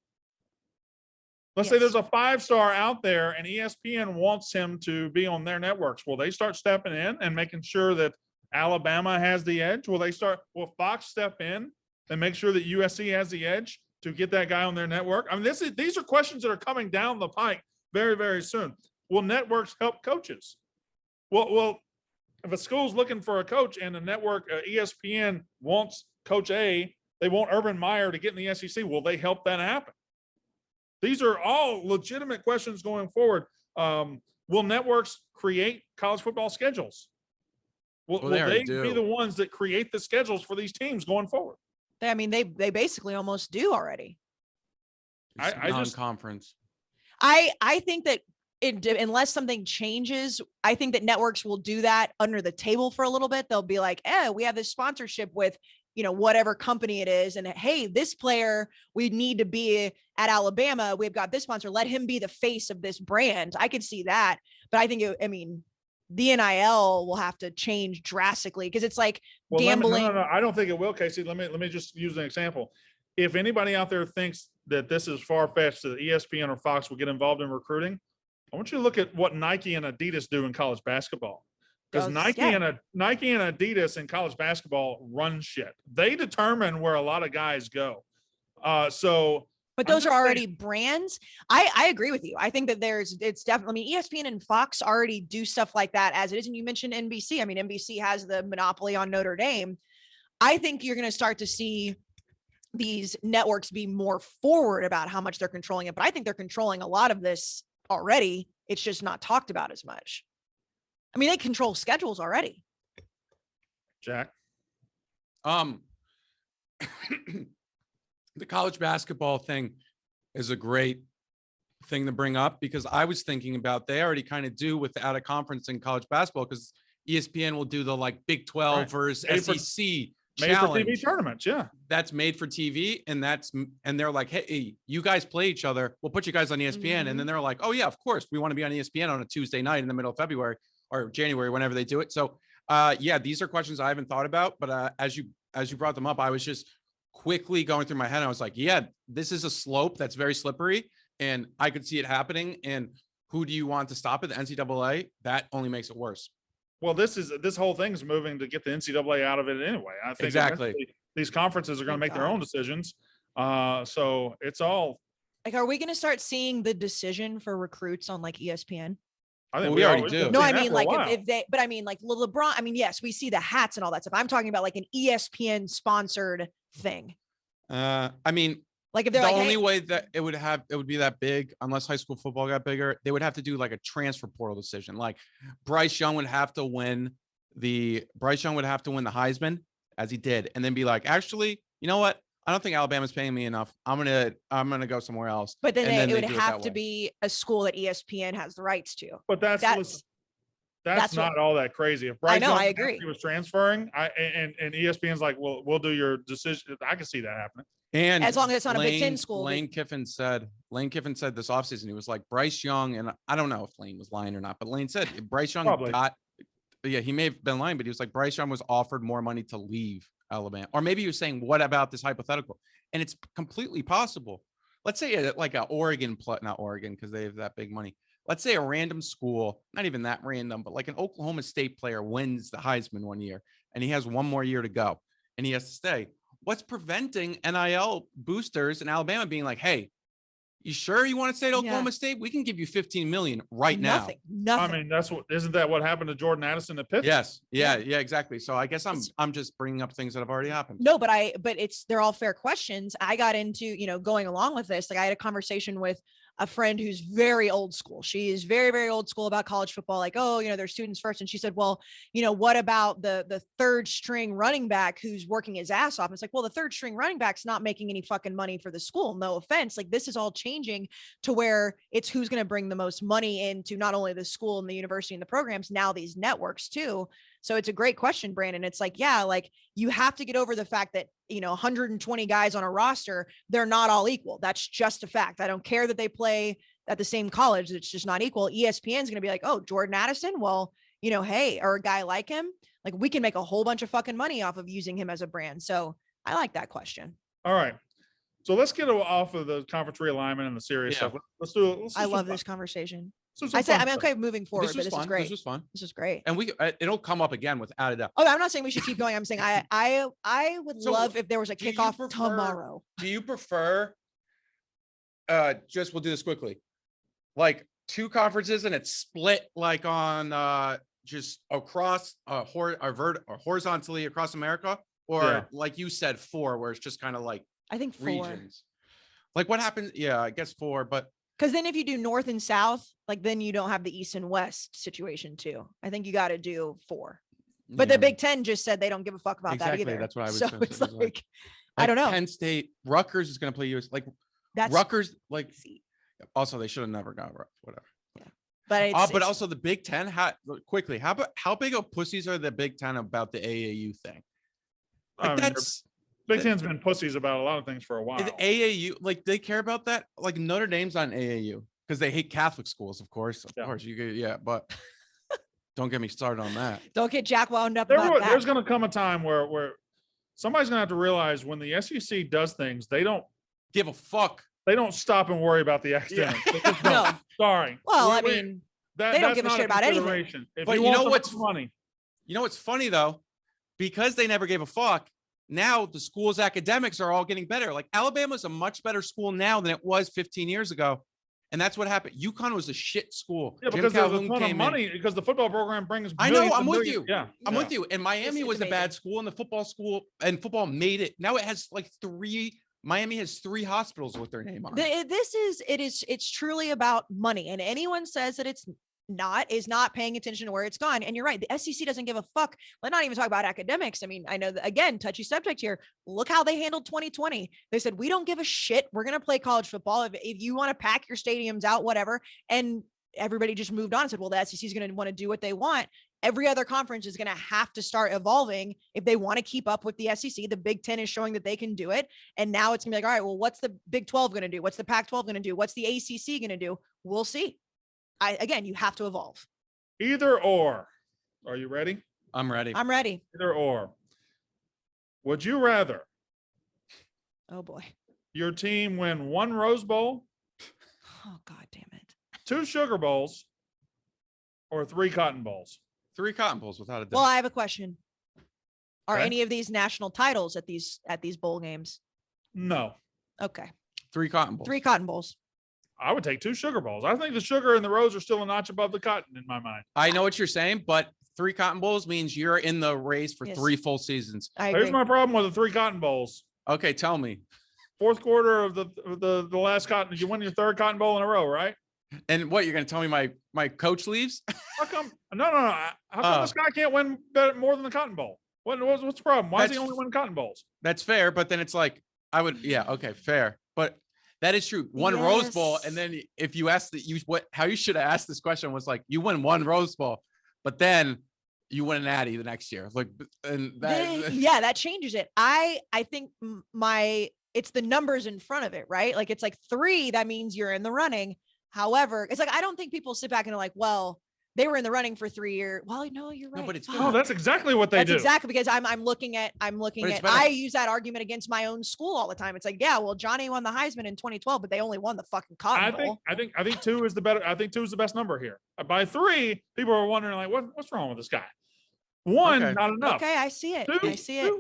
Let's say there's a 5-star out there and ESPN wants him to be on their networks. Will they start stepping in and making sure that Alabama has the edge? Will Fox step in and make sure that USC has the edge to get that guy on their network? I mean, these are questions that are coming down the pike very, very soon. Will networks help coaches? Well, if a school's looking for a coach and the network, ESPN wants Coach A, they want Urban Meyer to get in the SEC, will they help that happen? These are all legitimate questions going forward. Will networks create college football schedules? Will they be the ones that create the schedules for these teams going forward? I mean, they basically almost do already. I just conference. I think that unless something changes, I think that networks will do that under the table for a little bit. They'll be like, we have this sponsorship with, whatever company it is. And hey, this player, we need to be at Alabama. We've got this sponsor. Let him be the face of this brand. I could see that. But I think, the NIL will have to change drastically because it's like gambling. No, I don't think it will, Casey. Let me just use an example. If anybody out there thinks that this is far-fetched, that ESPN or Fox will get involved in recruiting, I want you to look at what Nike and Adidas do in college basketball. Because Nike and Adidas in college basketball run shit. They determine where a lot of guys go. But those are already brands. I agree with you. I think that it's definitely, ESPN and Fox already do stuff like that as it is. And you mentioned NBC. NBC has the monopoly on Notre Dame. I think you're going to start to see these networks be more forward about how much they're controlling it. But I think they're controlling a lot of this already. It's just not talked about as much. They control schedules already. Jack. The college basketball thing is a great thing to bring up because I was thinking about, they already kind of do with the out of conference in college basketball because ESPN will do the Big 12 versus SEC challenge. Made for TV tournaments. Yeah. That's made for TV. And they're like, hey, you guys play each other. We'll put you guys on ESPN. Mm-hmm. And then they're like, oh yeah, of course. We want to be on ESPN on a Tuesday night in the middle of February or January, whenever they do it. So these are questions I haven't thought about, but as you brought them up, I was just quickly going through my head. I was like, yeah, this is a slope that's very slippery and I could see it happening. And who do you want to stop it? The NCAA? That only makes it worse. Well, this whole thing's moving to get the NCAA out of it anyway. I think exactly these conferences are going to make their own decisions. So it's all are we going to start seeing the decision for recruits on ESPN? I think we already do. No, if they, but LeBron, yes, we see the hats and all that stuff. I'm talking about an ESPN sponsored thing. If they're the only way that it would be that big, unless high school football got bigger, they would have to do a transfer portal decision. Bryce Young would have to win the Heisman as he did, and then be like, actually, you know what? I don't think Alabama's paying me enough. I'm gonna go somewhere else. But then it would have to be a school that ESPN has the rights to. But that's not all that crazy. If Bryce I agree. He was transferring, and ESPN's like, well, we'll do your decision. I can see that happening. And as long as it's not a Big Ten school. Lane Kiffin said this offseason, he was like, Bryce Young, and I don't know if Lane was lying or not, but Lane said Bryce Young he may have been lying, but he was like, Bryce Young was offered more money to leave Alabama. Or maybe he was saying, what about this hypothetical? And it's completely possible. Let's say a Oregon, not Oregon, because they have that big money. Let's say a random school, not even that random, but an Oklahoma State player wins the Heisman one year and he has one more year to go and he has to stay. What's preventing NIL boosters in Alabama being like, hey, You sure you want to stay at Oklahoma State? We can give you 15 million right now. Nothing. I mean, isn't that what happened to Jordan Addison at Pitt? Yes. Yeah, exactly. So I guess I'm just bringing up things that have already happened. No, but they're all fair questions. I got into, going along with this. Like I had a conversation with a friend who's very old school. She is very, very old school about college football. Like, oh, they're students first. And she said, well, what about the third string running back who's working his ass off? It's like, well, the third string running back's not making any fucking money for the school. No offense. Like this is all changing to where it's who's going to bring the most money into not only the school and the university and the programs, now these networks too. So it's a great question, Brandon. It's like, yeah, like you have to get over the fact that, 120 guys on a roster, they're not all equal. That's just a fact. I don't care that they play at the same college. It's just not equal. ESPN is going to be like, oh, Jordan Addison. Well, hey, or a guy like him, like we can make a whole bunch of fucking money off of using him as a brand. So I like that question. All right. So let's get off of the conference realignment and the serious stuff. Let's do I love this conversation. I'm okay moving forward, but this is great. This was fun. This is great. And it'll come up again without a doubt. Oh, I'm not saying we should keep going. I'm saying I would love if there was a kickoff tomorrow. Do you prefer we'll do this quickly. Like 2 conferences and it's split like on just across horizontally across America, or like you said 4 where it's just kind of like I think 4 regions. Like what happens? Yeah, I guess 4, but because then if you do north and south, like then you don't have the east and west situation too. I think you got to do 4. But the Big Ten just said they don't give a fuck about that either. That's what I was saying. So it's like I don't know. Penn State, Rutgers is going to play US. Like that's Rutgers. Like also they should have never got whatever. Yeah. But also the Big Ten. How big of pussies are the Big Ten about the AAU thing? Like Big Ten's been pussies about a lot of things for a while. The AAU, like they care about that. Like Notre Dame's on AAU because they hate Catholic schools, of course. But don't get me started on that. Don't get Jack wound up about that. There's going to come a time where somebody's going to have to realize when the SEC does things, they don't give a fuck. They don't stop and worry about the academics. Yeah. No. Sorry. Well, they don't give a shit about anything. But you know what's funny? You know what's funny though? Because they never gave a fuck. Now the school's academics are all getting better. Like Alabama's a much better school now than it was 15 years ago. And that's what happened. UConn was a shit school. Yeah, because there's a ton of money because the football program brings. I know. I'm with you. Yeah, I'm with you. And Miami was a bad school, and the football school and football made it. Now it has like 3. Miami has 3 hospitals with their name on it. It's truly about money. And anyone says that it's is not paying attention to where it's gone. And you're right. The SEC doesn't give a fuck. Let's not even talk about academics. I mean, I know that, again, touchy subject here. Look how they handled 2020. They said, we don't give a shit. We're going to play college football. If you want to pack your stadiums out, whatever. And everybody just moved on and said, well, the SEC is going to want to do what they want. Every other conference is going to have to start evolving if they want to keep up with the SEC. The Big Ten is showing that they can do it. And now it's gonna be like, all right, well, what's the Big 12 going to do? What's the Pac-12 going to do? What's the ACC going to do? We'll see. Again, you have to evolve. Either or. Are you ready? I'm ready. I'm ready. Either or. Would you rather? Oh boy. Your team win 1 Rose Bowl? Oh God damn it. 2 Sugar Bowls? Or 3 Cotton Bowls? 3 Cotton Bowls without a doubt. Well, I have a question. Are Okay. any of these national titles at these bowl games? No. Okay. 3 Cotton Bowls. 3 Cotton Bowls. I would take 2 Sugar Bowls. I think the sugar and the rose are still a notch above the cotton in my mind. I know what you're saying, but 3 Cotton Bowls means you're in the race for 3 full seasons. Here's my problem with the 3 Cotton Bowls. Okay, tell me. 4th quarter of the last cotton, you win your 3rd Cotton Bowl in a row, right? And what, you're going to tell me my coach leaves? How come? No. How come this guy can't win more than the Cotton Bowl? What's the problem? Why does he only win Cotton Bowls? That's fair, but then it's like okay, fair. But that is true. 1 Rose Bowl, and then if you ask how you should have asked this question was like, you win 1 Rose Bowl, but then you win an Natty the next year. Like, and that changes it. I think it's the numbers in front of it, right? Like it's like 3, that means you're in the running. However, it's like, I don't think people sit back and are like, well, they were in the running for 3 years. Well, no, you're right. No, but it's that's exactly what they do. That's exactly because I'm looking at, I use that argument against my own school all the time. It's like, yeah, well, Johnny won the Heisman in 2012, but they only won the fucking Cotton Bowl. I think 2 is the better. I think 2 is the best number here. By 3, people are wondering like, what's wrong with this guy? 1, not enough. Okay, I see it. 2, I see it.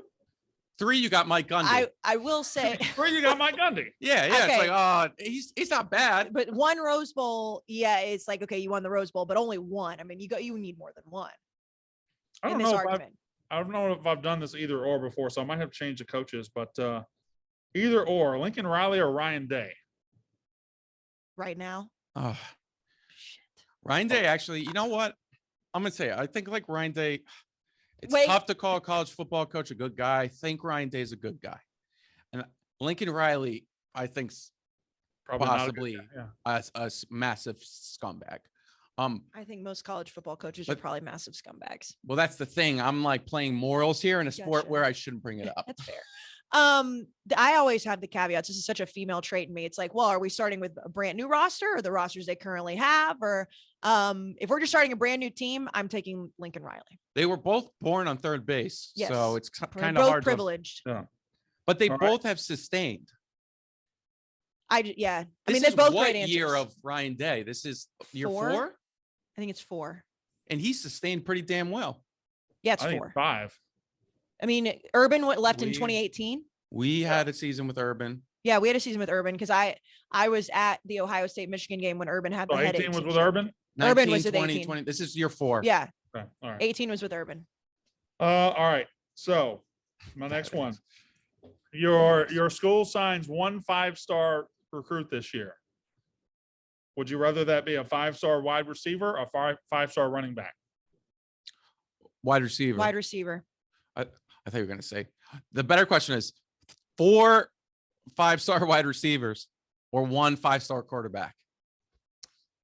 3, you got Mike Gundy. I will say. 3, you got Mike Gundy. Yeah. Okay. It's like, he's not bad. But 1 Rose Bowl, yeah, it's like, okay, you won the Rose Bowl, but only 1. I mean, you need more than 1. I don't in this know argument. I don't know if I've done this either or before, so I might have changed the coaches, but either or, Lincoln Riley or Ryan Day. Right now. Oh, Shit. Ryan Day, actually, you know what? I'm gonna say, I think like Ryan Day, it's Wait. tough to call a college football coach a good guy. I think Ryan Day is a good guy, and Lincoln Riley, I think's Probably not a possibly good guy, yeah. a massive scumbag. I think most college football coaches are But- probably massive scumbags. Well, that's the thing. I'm like playing morals here in a sport Gotcha. where I shouldn't bring it up. That's fair. I always have the caveats. This is such a female trait in me. It's like, well, are we starting with a brand new roster or the rosters they currently have? Or if we're just starting a brand new team, I'm taking Lincoln Riley. They were both born on third base, Yes. so it's We're kind of both hard. privileged. But they All right. both have sustained. I This mean, they're is both what great answers. year of Ryan Day? This is year 4? 4, I think it's 4. and he sustained pretty damn well. Yeah, it's I think 4. 5. I mean, Urban left in We- 2018. We had a season with Urban. Yeah, we had a season with Urban because I was at the Ohio State Michigan game when Urban had So the head 18 was 18 with show. Urban. Urban 19, was with 20, 18. 20. This is year 4. Yeah, Okay. All right. 18 was with Urban. All right. So my next one. Your school signs 1 5-star recruit this year. Would you rather that be a 5-star wide receiver or 5-star running back? Wide receiver. Wide receiver. I thought you were going to say. The better question is 4 5-star wide receivers or 1 5-star quarterback.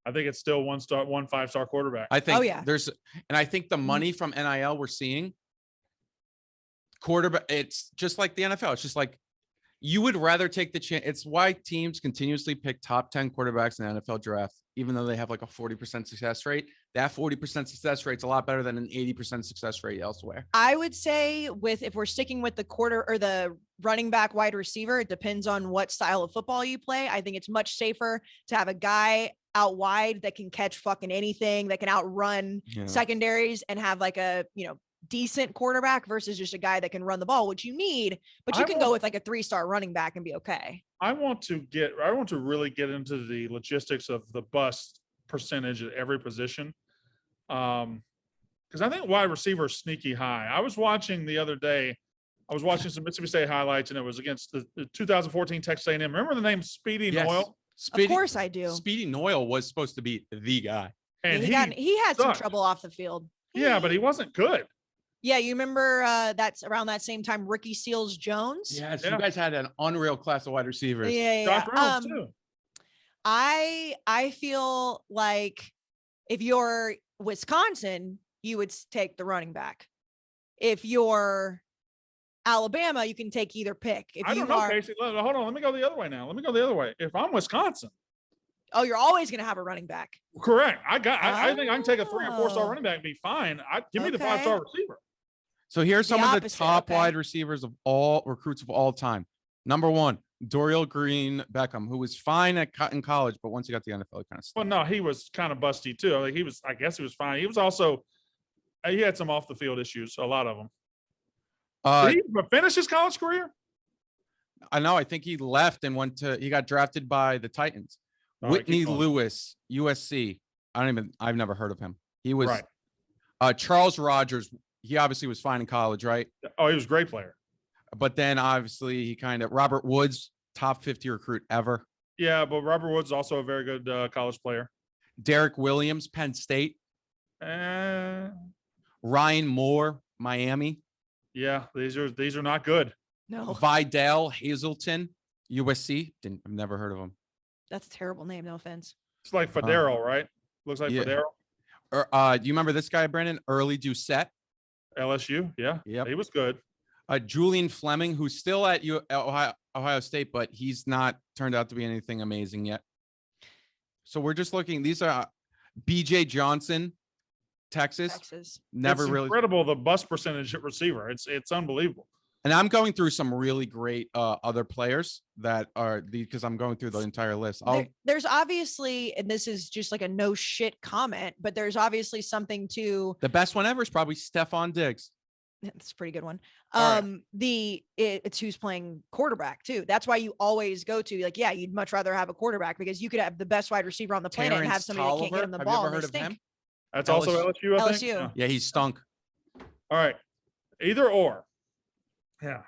I think it's still 1 5-star quarterback. I think yeah. and I think the money from NIL we're seeing, quarterback, it's just like the NFL. It's just like you would rather take the chance. It's why teams continuously pick top 10 quarterbacks in the NFL draft, even though they have like a 40% success rate. That 40% success rate's a lot better than an 80% success rate elsewhere. I would say if we're sticking with the quarter or the running back wide receiver, it depends on what style of football you play. I think it's much safer to have a guy out wide that can catch fucking anything, that can outrun secondaries and have like a, decent quarterback versus just a guy that can run the ball, which you need, but you can go with like a 3-star running back and be okay. I want to really get into the logistics of the bust percentage at every position. Because I think wide receiver is sneaky high. I was watching the other day, some Mississippi State highlights, and it was against the 2014 Texas A&M. Remember the name Speedy Noyle? Of course I do. Speedy Noyle was supposed to be the guy. And he had some sucked. trouble off the field. Yeah, but he wasn't good. Yeah, you remember that's around that same time Ricky Seals Jones? Yes, Yeah. you guys had an unreal class of wide receivers. Yeah. Josh Reynolds too. I feel like if you're Wisconsin, you would take the running back. If you're Alabama, you can take either pick. If I you don't know, are, Casey. Hold on. Let me go the other way now. If I'm Wisconsin, you're always going to have a running back. correct. I think I can take a 3 or 4-star Oh. running back and be fine. Give me the Okay. 5-star receiver. So here's some The of the opposite, top okay. wide receivers of all recruits of all time. Number 1, Dorial Green Beckham, who was fine in college, but once he got to the NFL, he kind of Well, no, he was kind of busty too. I guess he was fine. He was also, he had some off the field issues, a lot of them. Did he finish his college career? I know. I think he left and he got drafted by the Titans. All right, Whitney keep going. Lewis, USC. I've never heard of him. He was Right. Charles Rogers. He obviously was fine in college, right? Oh, he was a great player. But then obviously he Robert Woods, top 50 recruit ever. Yeah, but Robert Woods is also a very good college player. Derek Williams, Penn State. Uh, Ryan Moore, Miami. yeah, these are not good. No, Vidal Hazelton, USC. I've never heard of him. that's a terrible name. No offense. It's like Federo, right? Looks like Yeah. Federo. Do you remember this guy, Brennan? Early Doucette. LSU. Yeah. Yep. He was good. Julian Fleming, who's still at Ohio State, but he's not turned out to be anything amazing yet. So we're just looking. These are BJ Johnson, Texas. Never It's really. incredible the bust percentage at receiver. It's unbelievable. And I'm going through some really great other players that are because I'm going through the entire list. There's obviously, and this is just like a no shit comment, but there's obviously something to. The best one ever is probably Stephon Diggs. That's a pretty good one. All right. It's who's playing quarterback too. That's why you always go to like, yeah, you'd much rather have a quarterback because you could have the best wide receiver on the planet and have Terrence somebody that can't get Tolliver. him the Have ball. you ever And they heard of stink. him? That's also LSU, I think. LSU. Yeah. Yeah, he stunk. All right. Either or. Yeah.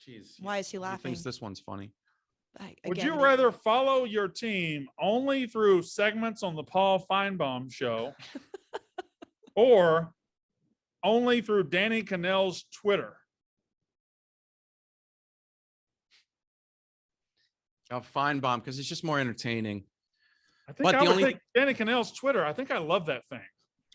Jeez. Why is he He laughing? thinks this one's funny. Would Again, you rather follow your team only through segments on the Paul Feinbaum show or only through Danny Cannell's Twitter? Feinbaum, because it's just more entertaining. I think But I the would only- take Danny Cannell's Twitter. I think I love that thing.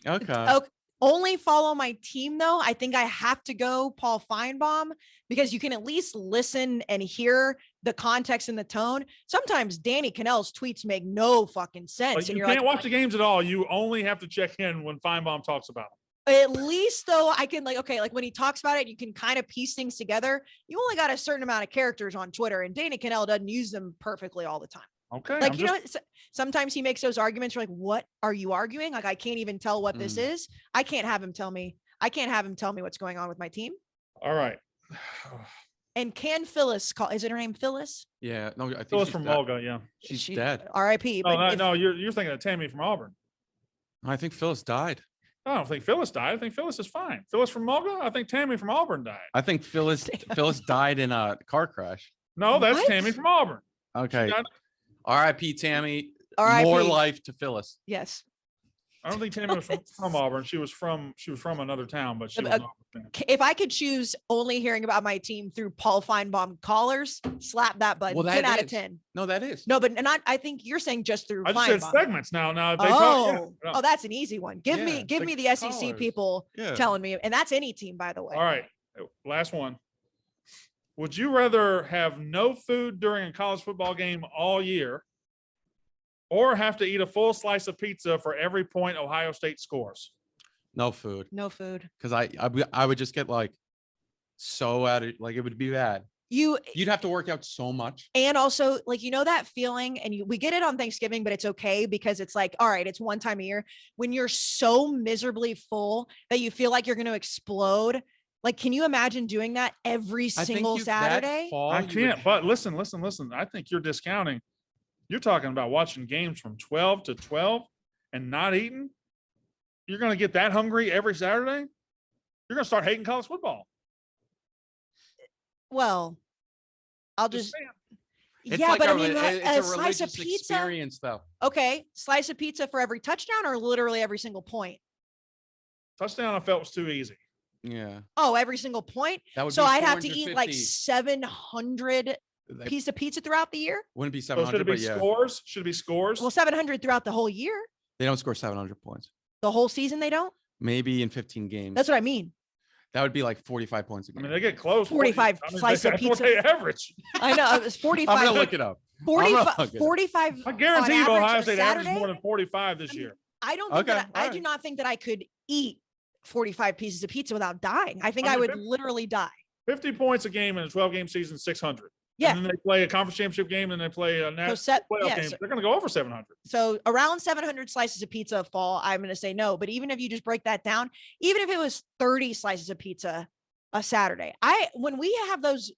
Okay. Okay. Only follow my team though. I think I have to go Paul Feinbaum because you can at least listen and hear the context and the tone. Sometimes Danny Cannell's tweets make no fucking sense. But And you you're can't like, watch the games at all. You only have to check in when Feinbaum talks about them. at least though, I can like, okay, like when he talks about it, you can kind of piece things together. You only got a certain amount of characters on Twitter and Danny Cannell doesn't use them perfectly all the time. Okay. Like, you know, sometimes he makes those arguments. You're like, what are you arguing? Like, I can't even tell what this is. I can't have him tell me what's going on with my team. All right. And can Phyllis call? Is it her name Phyllis? Yeah. No, I think Phyllis she's from dead. Mulga, yeah. She's dead. R.I.P. Oh, But no, you're thinking of Tammy from Auburn. I think Phyllis died. I don't think Phyllis died. I think Phyllis is fine. Phyllis from Mulga? I think Tammy from Auburn died. I think Phyllis died in a car crash. No, that's What? Tammy from Auburn. Okay. She died- R.I.P. Tammy. R.I.P. More life to Phyllis. yes. I don't think Tammy was from Auburn. She was from another town, but she was an Auburn fan. If I could choose only hearing about my team through Paul Feinbaum callers, slap that button. Well, 10 that out of is. 10. No, that is. No, but not. I think you're saying just through I just said Feinbaum. segments now. Now if they talk, yeah. Oh, that's an easy one. Give Yeah, me like the SEC callers. people Yeah. telling me, and that's any team, by the way. All right. Last one. Would you rather have no food during a college football game all year or have to eat a full slice of pizza for every point Ohio State scores? No food. No food. Because I would just get like so out of like it would be bad. You'd have to work out so much. And also, like, you know, that feeling, and we get it on Thanksgiving, but it's okay because it's like, all right, it's one time a year when you're so miserably full that you feel like you're going to explode. Like, can you imagine doing that every single Saturday? I can't, but listen. I think you're discounting. You're talking about watching games from 12 to 12 and not eating. You're going to get that hungry every Saturday? You're going to start hating college football. Well, I'll Just just, saying. It's yeah, like but I a, mean, it's a a slice of religious pizza. experience, though. Okay. Slice of pizza for every touchdown or literally every single point? Touchdown I felt was too easy. Yeah. Oh, every single point. That would So be I'd have to eat like 450. 700 They piece of pizza throughout the year. wouldn't be So 700, should it be but yeah, scores? Should it be scores? Well, 700 throughout the whole year. they don't score 700 points. The whole season they don't. Maybe in 15 games. That's what I mean. That would be like 45 points a I game. mean, they get close. 45 slice of that's what pizza. they average. I know it was 45. I'm gonna look it up. I'm gonna 45, look it up. 45 I guarantee you on average Ohio a State averages Saturday? more than 45 this year. I don't think Okay, that I do alright. not think that I could eat 45 pieces of pizza without dying. I think I I mean, would 50 literally die. 50 points a game in a 12-game season, 600. Yeah. And then they play a conference championship game and they play a national playoff yeah, game. so- They're going to go over 700. So around 700 slices of pizza a fall, I'm going to say no. But even if you just break that down, even if it was 30 slices of pizza a Saturday, when we have those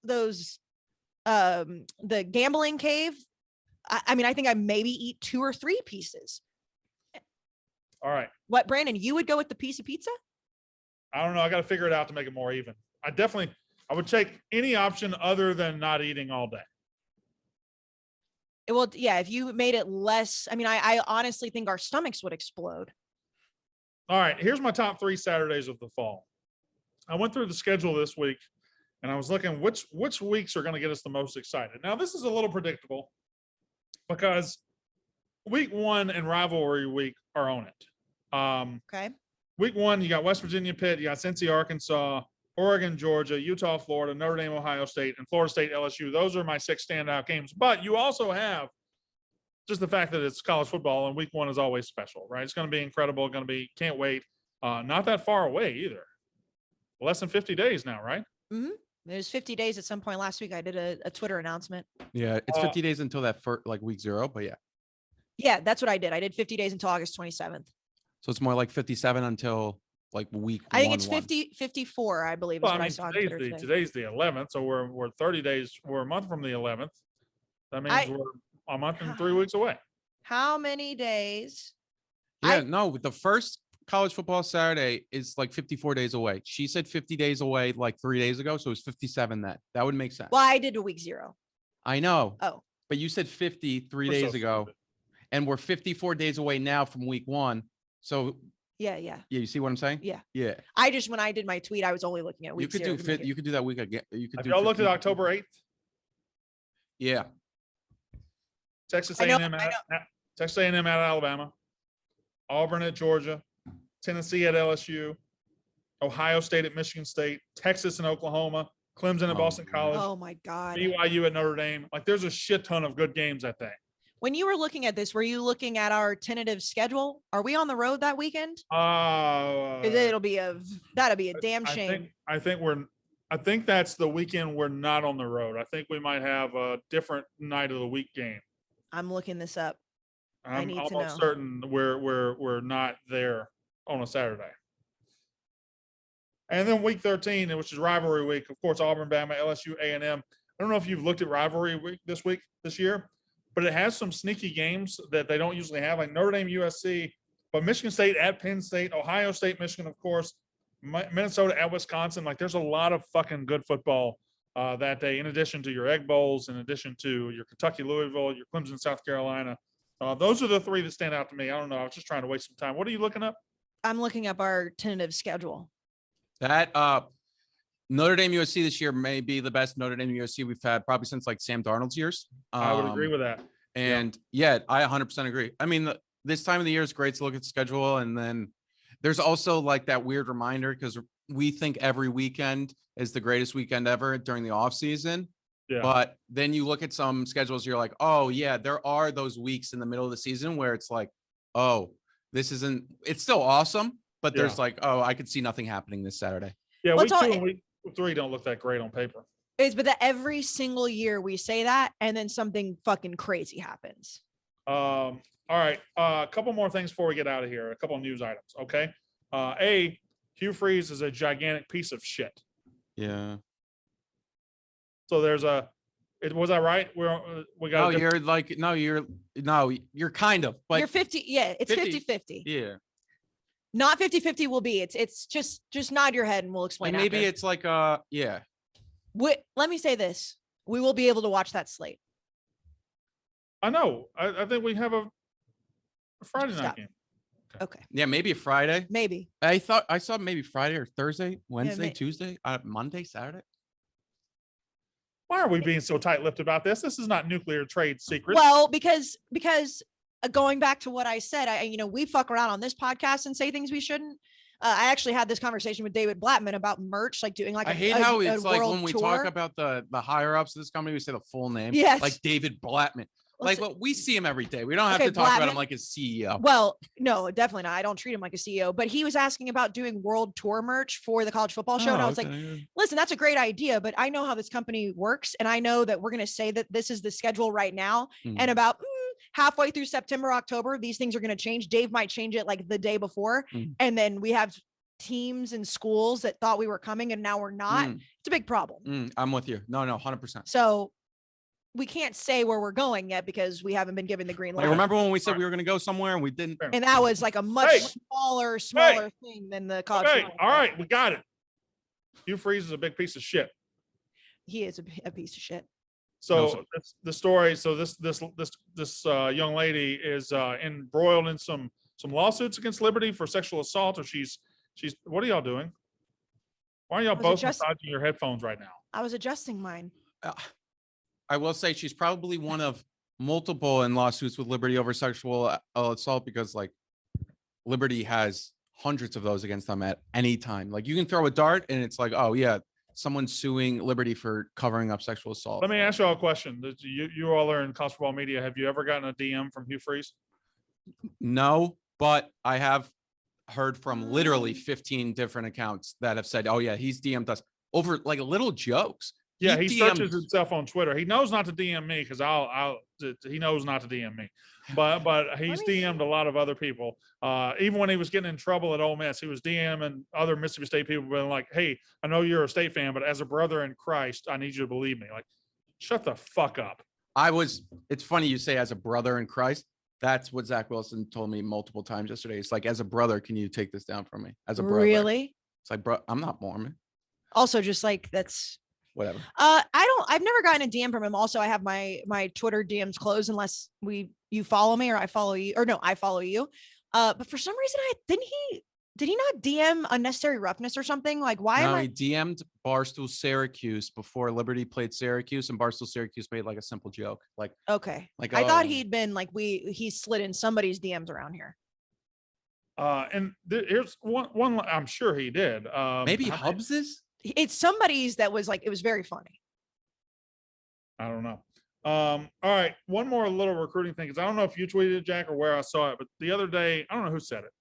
the gambling cave, I mean, I think I maybe eat 2 or 3 pieces. All right. What, Brandon, you would go with the piece of pizza? I don't know. I got to figure it out to make it more even. I would take any option other than not eating all day. Well, yeah, if you made it less, I mean, I honestly think our stomachs would explode. All right. Here's my top 3 Saturdays of the fall. I went through the schedule this week and I was looking which weeks are going to get us the most excited. Now, this is a little predictable because week 1 and rivalry week are on it. Okay. Week 1, you got West Virginia, Pitt, you got Cincy, Arkansas, Oregon, Georgia, Utah, Florida, Notre Dame, Ohio State, and Florida State, LSU. Those are my 6 standout games. But you also have just the fact that it's college football and week 1 is always special, right? It's going to be incredible. Can't wait. Not that far away either. Less than 50 days now, right? Mm-hmm. It was 50 days at some point last week. I did a Twitter announcement. Yeah, it's 50 days until that first, like week 0, but yeah. Yeah, that's what I did. I did 50 days until August 27th. So it's more like 57 until like week I think 1, it's 54, I believe, is Well, what I I mean, saw on Twitter today. today's the 11th, so we're 30 days. We're a month from the 11th. That means we're a month and 3 weeks away. How many days? Yeah, no, the first college football Saturday is like 54 days away. She said 50 days away like 3 days ago, so it was 57 then. That would make sense. Well, I did a week 0. I know. Oh. But you said 53 We're days so ago, stupid. and we're 54 days away now from week 1. So Yeah. yeah, you see what I'm saying? Yeah. Yeah. I just, when I did my tweet, I was only looking at week 0. You could do that week again. You could Have do y'all looked at 50. October 8th? Yeah. Texas I know, A&M Texas A&M at Alabama, Auburn at Georgia, Tennessee at LSU, Ohio State at Michigan State, Texas and Oklahoma, Clemson at Boston College, Oh my God. BYU at Notre Dame. Like, there's a shit ton of good games that day. When you were looking at this, were you looking at our tentative schedule? Are we on the road that weekend? That'll be a damn shame. I think that's the weekend we're not on the road. I think we might have a different night of the week game. I'm looking this up. I'm need to almost know. certain we're not there on a Saturday. And then week 13, which is rivalry week, of course, Auburn, Bama, LSU, A&M. I don't know if you've looked at rivalry week this year, but it has some sneaky games that they don't usually have, like Notre Dame, USC, but Michigan State at Penn State, Ohio State, Michigan, of course, Minnesota at Wisconsin. Like, there's a lot of fucking good football that day, in addition to your Egg Bowls, in addition to your Kentucky, Louisville, your Clemson, South Carolina. Those are the 3 that stand out to me. I don't know. I was just trying to waste some time. What are you looking up? I'm looking up our tentative schedule. That Notre Dame USC this year may be the best Notre Dame USC we've had probably since like Sam Darnold's years. I would agree with that. And yeah, I 100% agree. I mean, this time of the year is great to look at the schedule. And then there's also like that weird reminder, because we think every weekend is the greatest weekend ever during the off season. Yeah. But then you look at some schedules, you're like, oh yeah, there are those weeks in the middle of the season where it's like, oh, it's still awesome, but there's like, oh, I could see nothing happening this Saturday. Yeah, week 2 and week 3 don't look that great on paper. But that every single year we say that, and then something fucking crazy happens. All right. A couple more things before we get out of here. A couple of news items. Okay. Hugh Freeze is a gigantic piece of shit. Yeah. So was I right? We got. You're kind of, but you're 50. Yeah, it's 50-50. Yeah. Not 50-50 will be. It's just nod your head and we'll explain. And maybe after. it's like yeah. Let me say this: we will be able to watch that slate. I know. I think we have a Friday night game. Okay. Yeah, maybe a Friday. Maybe. I saw maybe Friday or Thursday, Wednesday, Yeah, Tuesday, Monday, Saturday. Why are we being so tight-lipped about this? This is not nuclear trade secrets. Well, because going back to what I said, we fuck around on this podcast and say things we shouldn't. I actually had this conversation with David Blattman about merch, like doing like I hate how it's like when we talk about the higher ups of this company, we say the full name. Yes. Like David Blattman. Like, well, we see him every day. We don't have Okay, to talk about Blattman- him like his CEO. Well, no, definitely not. I don't treat him like a CEO, but he was asking about doing world tour merch for the college football show. And I was like, listen, that's a great idea, but I know how this company works. And I know that we're going to say that this is the schedule right now. And about halfway through September, October, these things are going to change. Dave might change it like the day before. And then we have teams and schools that thought we were coming and now we're not. It's a big problem. I'm with you. No, 100%. So we can't say where we're going yet because we haven't been given the green light. Like, remember when we said we were going to go somewhere and we didn't? And that was like a much smaller thing than the college. Okay, all right, we got it. Hugh Freeze is a big piece of shit. He is a piece of shit. So that's the story. So this young lady is embroiled in some lawsuits against Liberty for sexual assault, or she's. What are y'all doing? Why are y'all both massaging your headphones right now? I was adjusting mine. I will say she's probably one of multiple in lawsuits with Liberty over sexual assault, because like Liberty has hundreds of those against them at any time. Like, you can throw a dart and it's like, oh yeah, someone's suing Liberty for covering up sexual assault. Let me ask you all a question. You all are in college football media. Have you ever gotten a DM from Hugh Freeze? No, but I have heard from literally 15 different accounts that have said, oh yeah, he's DM'd us over like little jokes. Yeah, he searches DM'd himself on Twitter. He knows not to DM me because he knows not to DM me. But he's DM'd a lot of other people. Even when he was getting in trouble at Ole Miss, he was DMing other Mississippi State people, being like, "Hey, I know you're a State fan, but as a brother in Christ, I need you to believe me." Like, shut the fuck up. It's funny you say as a brother in Christ. That's what Zach Wilson told me multiple times yesterday. It's like, as a brother, can you take this down from me? As a brother. Really? It's like, bro, I'm not Mormon. Also, just like that's whatever. I've never gotten a DM from him. Also, I have my Twitter DMs closed unless you follow me or I follow you, or no, I follow you. But for some reason, did he not DM unnecessary roughness or something? Like, why am I? He DM'd Barstool Syracuse before Liberty played Syracuse, and Barstool Syracuse made like a simple joke. Like, okay, like I thought he'd been like he slid in somebody's DMs around here. And here's one. I'm sure he did. Maybe Hubbs's. It's somebody's that was like, it was very funny. I don't know. All right, one more little recruiting thing, because I don't know if you tweeted it, Jack, or where I saw it, but the other day, I don't know who said it.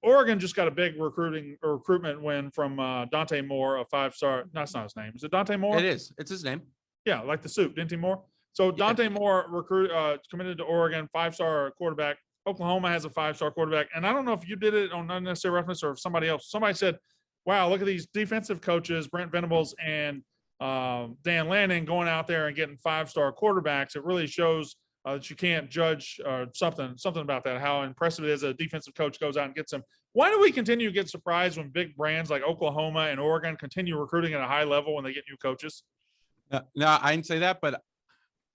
Oregon just got a big recruitment win from Dante Moore, a 5-star. That's not his name. Is it Dante Moore? It is. It's his name. Yeah, like the soup, Dante Moore. So Dante Moore committed to Oregon, 5-star quarterback. Oklahoma has a 5-star quarterback, and I don't know if you did it on unnecessary roughness or if somebody else. Somebody said, "Wow, look at these defensive coaches, Brent Venables and Dan Lanning, going out there and getting 5-star quarterbacks." It really shows that you can't judge something about that, how impressive it is a defensive coach goes out and gets them. Why do we continue to get surprised when big brands like Oklahoma and Oregon continue recruiting at a high level when they get new coaches? No, I didn't say that, but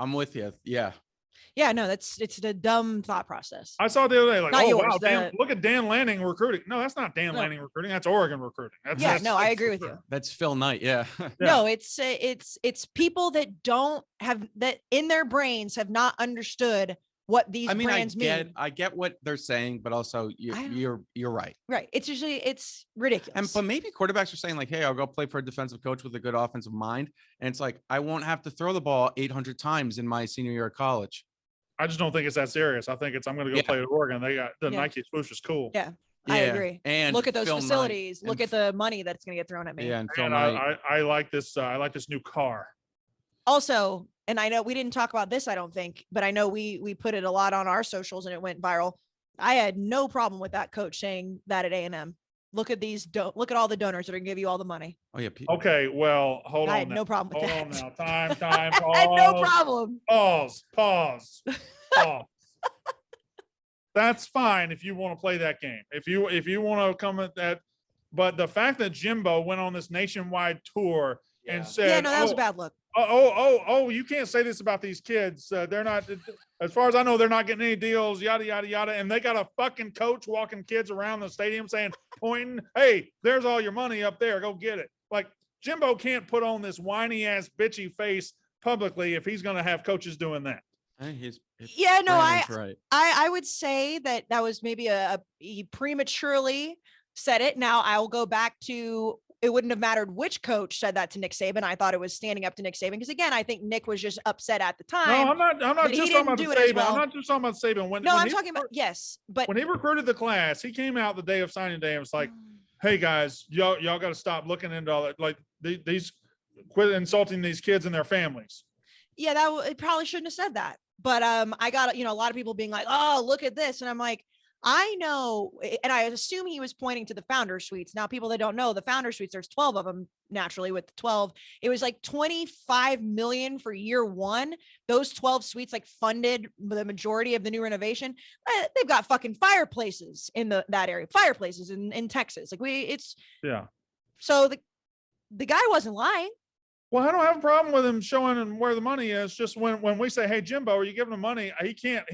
I'm with you. Yeah. Yeah, no, it's the dumb thought process. I saw the other day, like, Not oh, yours, wow, look at Dan Lanning recruiting. No, that's not Dan Lanning recruiting. That's Oregon recruiting. I agree with you. That's Phil Knight. Yeah. No, it's people that don't have that in their brains have not understood what these brands mean. I get what they're saying, but also you're right. Right. It's ridiculous. But maybe quarterbacks are saying like, "Hey, I'll go play for a defensive coach with a good offensive mind," and it's like, I won't have to throw the ball 800 times in my senior year of college. I just don't think it's that serious. I think I'm going to go play at Oregon. They got the Nike swoosh is cool. Yeah, I agree. And look at those facilities. Look at the money that's going to get thrown at me. Yeah, and I like this. I like this new car. Also, and I know we didn't talk about this, I don't think, but I know we put it a lot on our socials and it went viral. I had no problem with that coach saying that at A&M. Look at look at all the donors that are going to give you all the money. Oh yeah. Okay, well, hold on. I had no problem with that. Hold on now. Time. Pause. I had no problem. Pause. That's fine if you want to play that game. If you want to come at that, but the fact that Jimbo went on this nationwide tour and said, "Yeah, no, that was a bad look." You can't say this about these kids. They're not, as far as I know, they're not getting any deals, yada, yada, yada. And they got a fucking coach walking kids around the stadium saying, pointing, "Hey, there's all your money up there. Go get it." Like, Jimbo can't put on this whiny ass bitchy face publicly if he's going to have coaches doing that. I would say that was maybe he prematurely said it. Now I will go back to, it wouldn't have mattered which coach said that to Nick Saban. I thought it was standing up to Nick Saban because, again, I think Nick was just upset at the time. No, I'm not just talking about Saban. Well. I'm not just talking about Saban. I'm talking about, yes, but when he recruited the class, he came out the day of signing day and was like, "Hey guys, y'all got to stop looking into all that. Like, these, quit insulting these kids and their families." Yeah, it probably shouldn't have said that. But I got, a lot of people being like, "Oh, look at this," and I'm like, I know, and I assume he was pointing to the founder suites. Now, people that don't know, the founder suites, there's 12 of them naturally. With the 12, it was like $25 million for year one. Those 12 suites like funded the majority of the new renovation. They've got fucking fireplaces in that area, fireplaces in Texas. Like So the guy wasn't lying. Well, I don't have a problem with him showing him where the money is. Just when we say, "Hey, Jimbo, are you giving him money?" He can't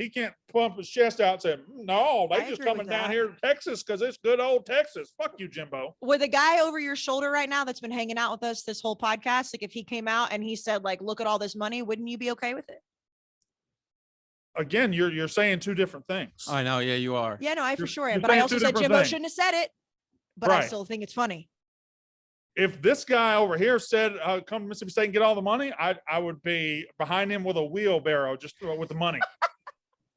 pump his chest out and say, "No, they just coming down here to Texas because it's good old Texas." Fuck you, Jimbo. With a guy over your shoulder right now that's been hanging out with us this whole podcast, like if he came out and he said, like, "Look at all this money," wouldn't you be okay with it? Again, you're saying two different things. I know. Yeah, you are. Yeah, no, I for sure am. But I also said Jimbo shouldn't have said it. But I still think it's funny. If this guy over here said, "Come to Mississippi State and get all the money," I would be behind him with a wheelbarrow, just with the money,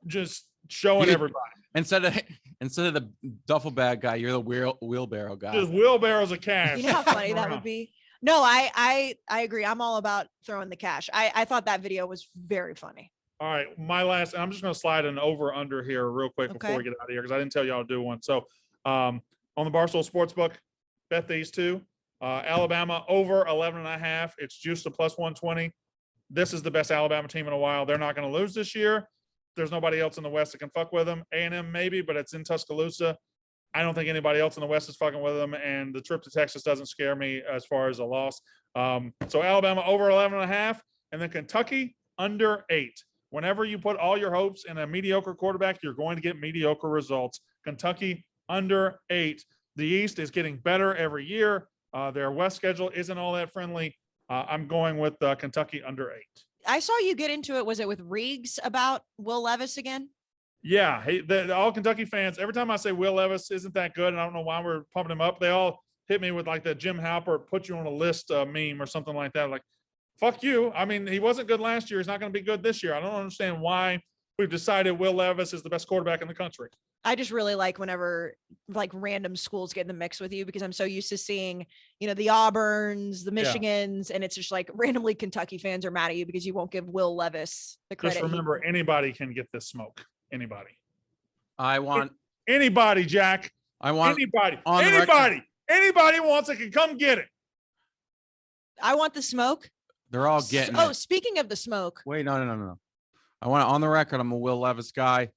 just showing everybody. Instead of the duffel bag guy, you're the wheelbarrow guy. Just wheelbarrows of cash. You know how funny that would be? No, I agree. I'm all about throwing the cash. I thought that video was very funny. All right, my last. I'm just going to slide an over under here real quick before Okay. we get out of here because I didn't tell y'all to do one. So, on the Barstool Sportsbook, bet these two. Alabama over 11.5. It's juiced to plus 120. This is the best Alabama team in a while. They're not going to lose this year. There's nobody else in the West that can fuck with them. A&M maybe, but it's in Tuscaloosa. I don't think anybody else in the West is fucking with them, and the trip to Texas doesn't scare me as far as a loss. So Alabama over 11.5, and then Kentucky under 8. Whenever you put all your hopes in a mediocre quarterback, you're going to get mediocre results. Kentucky under 8. The East is getting better every year. Their West schedule isn't all that friendly. I'm going with Kentucky under 8. I saw you get into it. Was it with Riggs about Will Levis again? Yeah, all Kentucky fans, every time I say Will Levis isn't that good, and I don't know why we're pumping him up, they all hit me with like the Jim Halpert put you on a list meme or something like that. Like, fuck you. I mean, he wasn't good last year. He's not going to be good this year. I don't understand why we've decided Will Levis is the best quarterback in the country. I just really like whenever like random schools get in the mix with you because I'm so used to seeing, the Auburns, the Michigans, and it's just like randomly Kentucky fans are mad at you because you won't give Will Levis the credit. Just remember, anybody can get this smoke. Anybody. I want anybody, Jack. I want anybody. on the record- Anybody. Anybody wants it can come get it. I want the smoke. They're all getting Oh, it. speaking of the smoke. Wait, no. I want it on the record. I'm a Will Levis guy.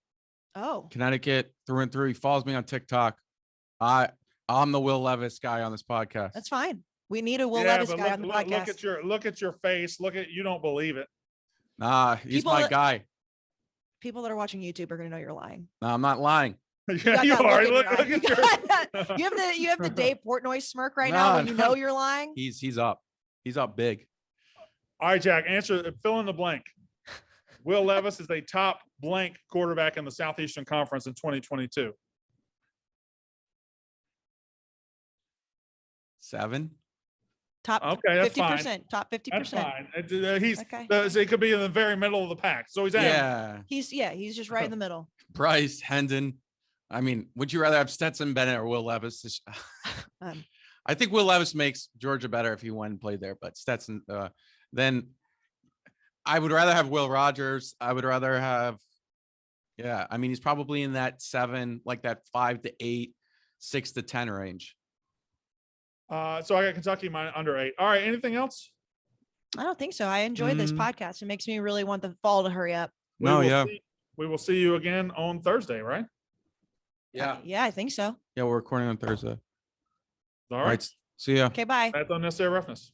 Oh, Connecticut through and through. He follows me on TikTok. I'm the Will Levis guy on this podcast. that's fine. We need a Will Yeah, Levis but guy on the podcast. look at your face. You don't believe it. Nah, he's People my that- guy. People that are watching YouTube are going to know you're lying. No, I'm not lying. Yeah, you got that are. in Look your eye. at your. You have the Dave Portnoy smirk right now when you know you're lying. He's up. He's up big. All right, Jack, fill in the blank. Will Levis is a top blank quarterback in the Southeastern Conference in 2022. 7. Top Okay, that's 50%. fine. Top 50%. That's fine. He's Okay. so he could be in the very middle of the pack. So he's average. Yeah. He's just right in the middle. Bryce, Hendon. I mean, would you rather have Stetson Bennett or Will Levis? I think Will Levis makes Georgia better if he went and played there, but Stetson, then I would rather have Will Rogers. I would rather have, I mean, he's probably in that 7, like that 5 to 8, 6 to 10 range. So I got Kentucky under 8. All right. Anything else? I don't think so. I enjoyed this podcast. It makes me really want the fall to hurry up. We will see you again on Thursday, right? Yeah. Yeah, I think so. Yeah, we're recording on Thursday. All right. See ya. Okay, bye. That's unnecessary roughness.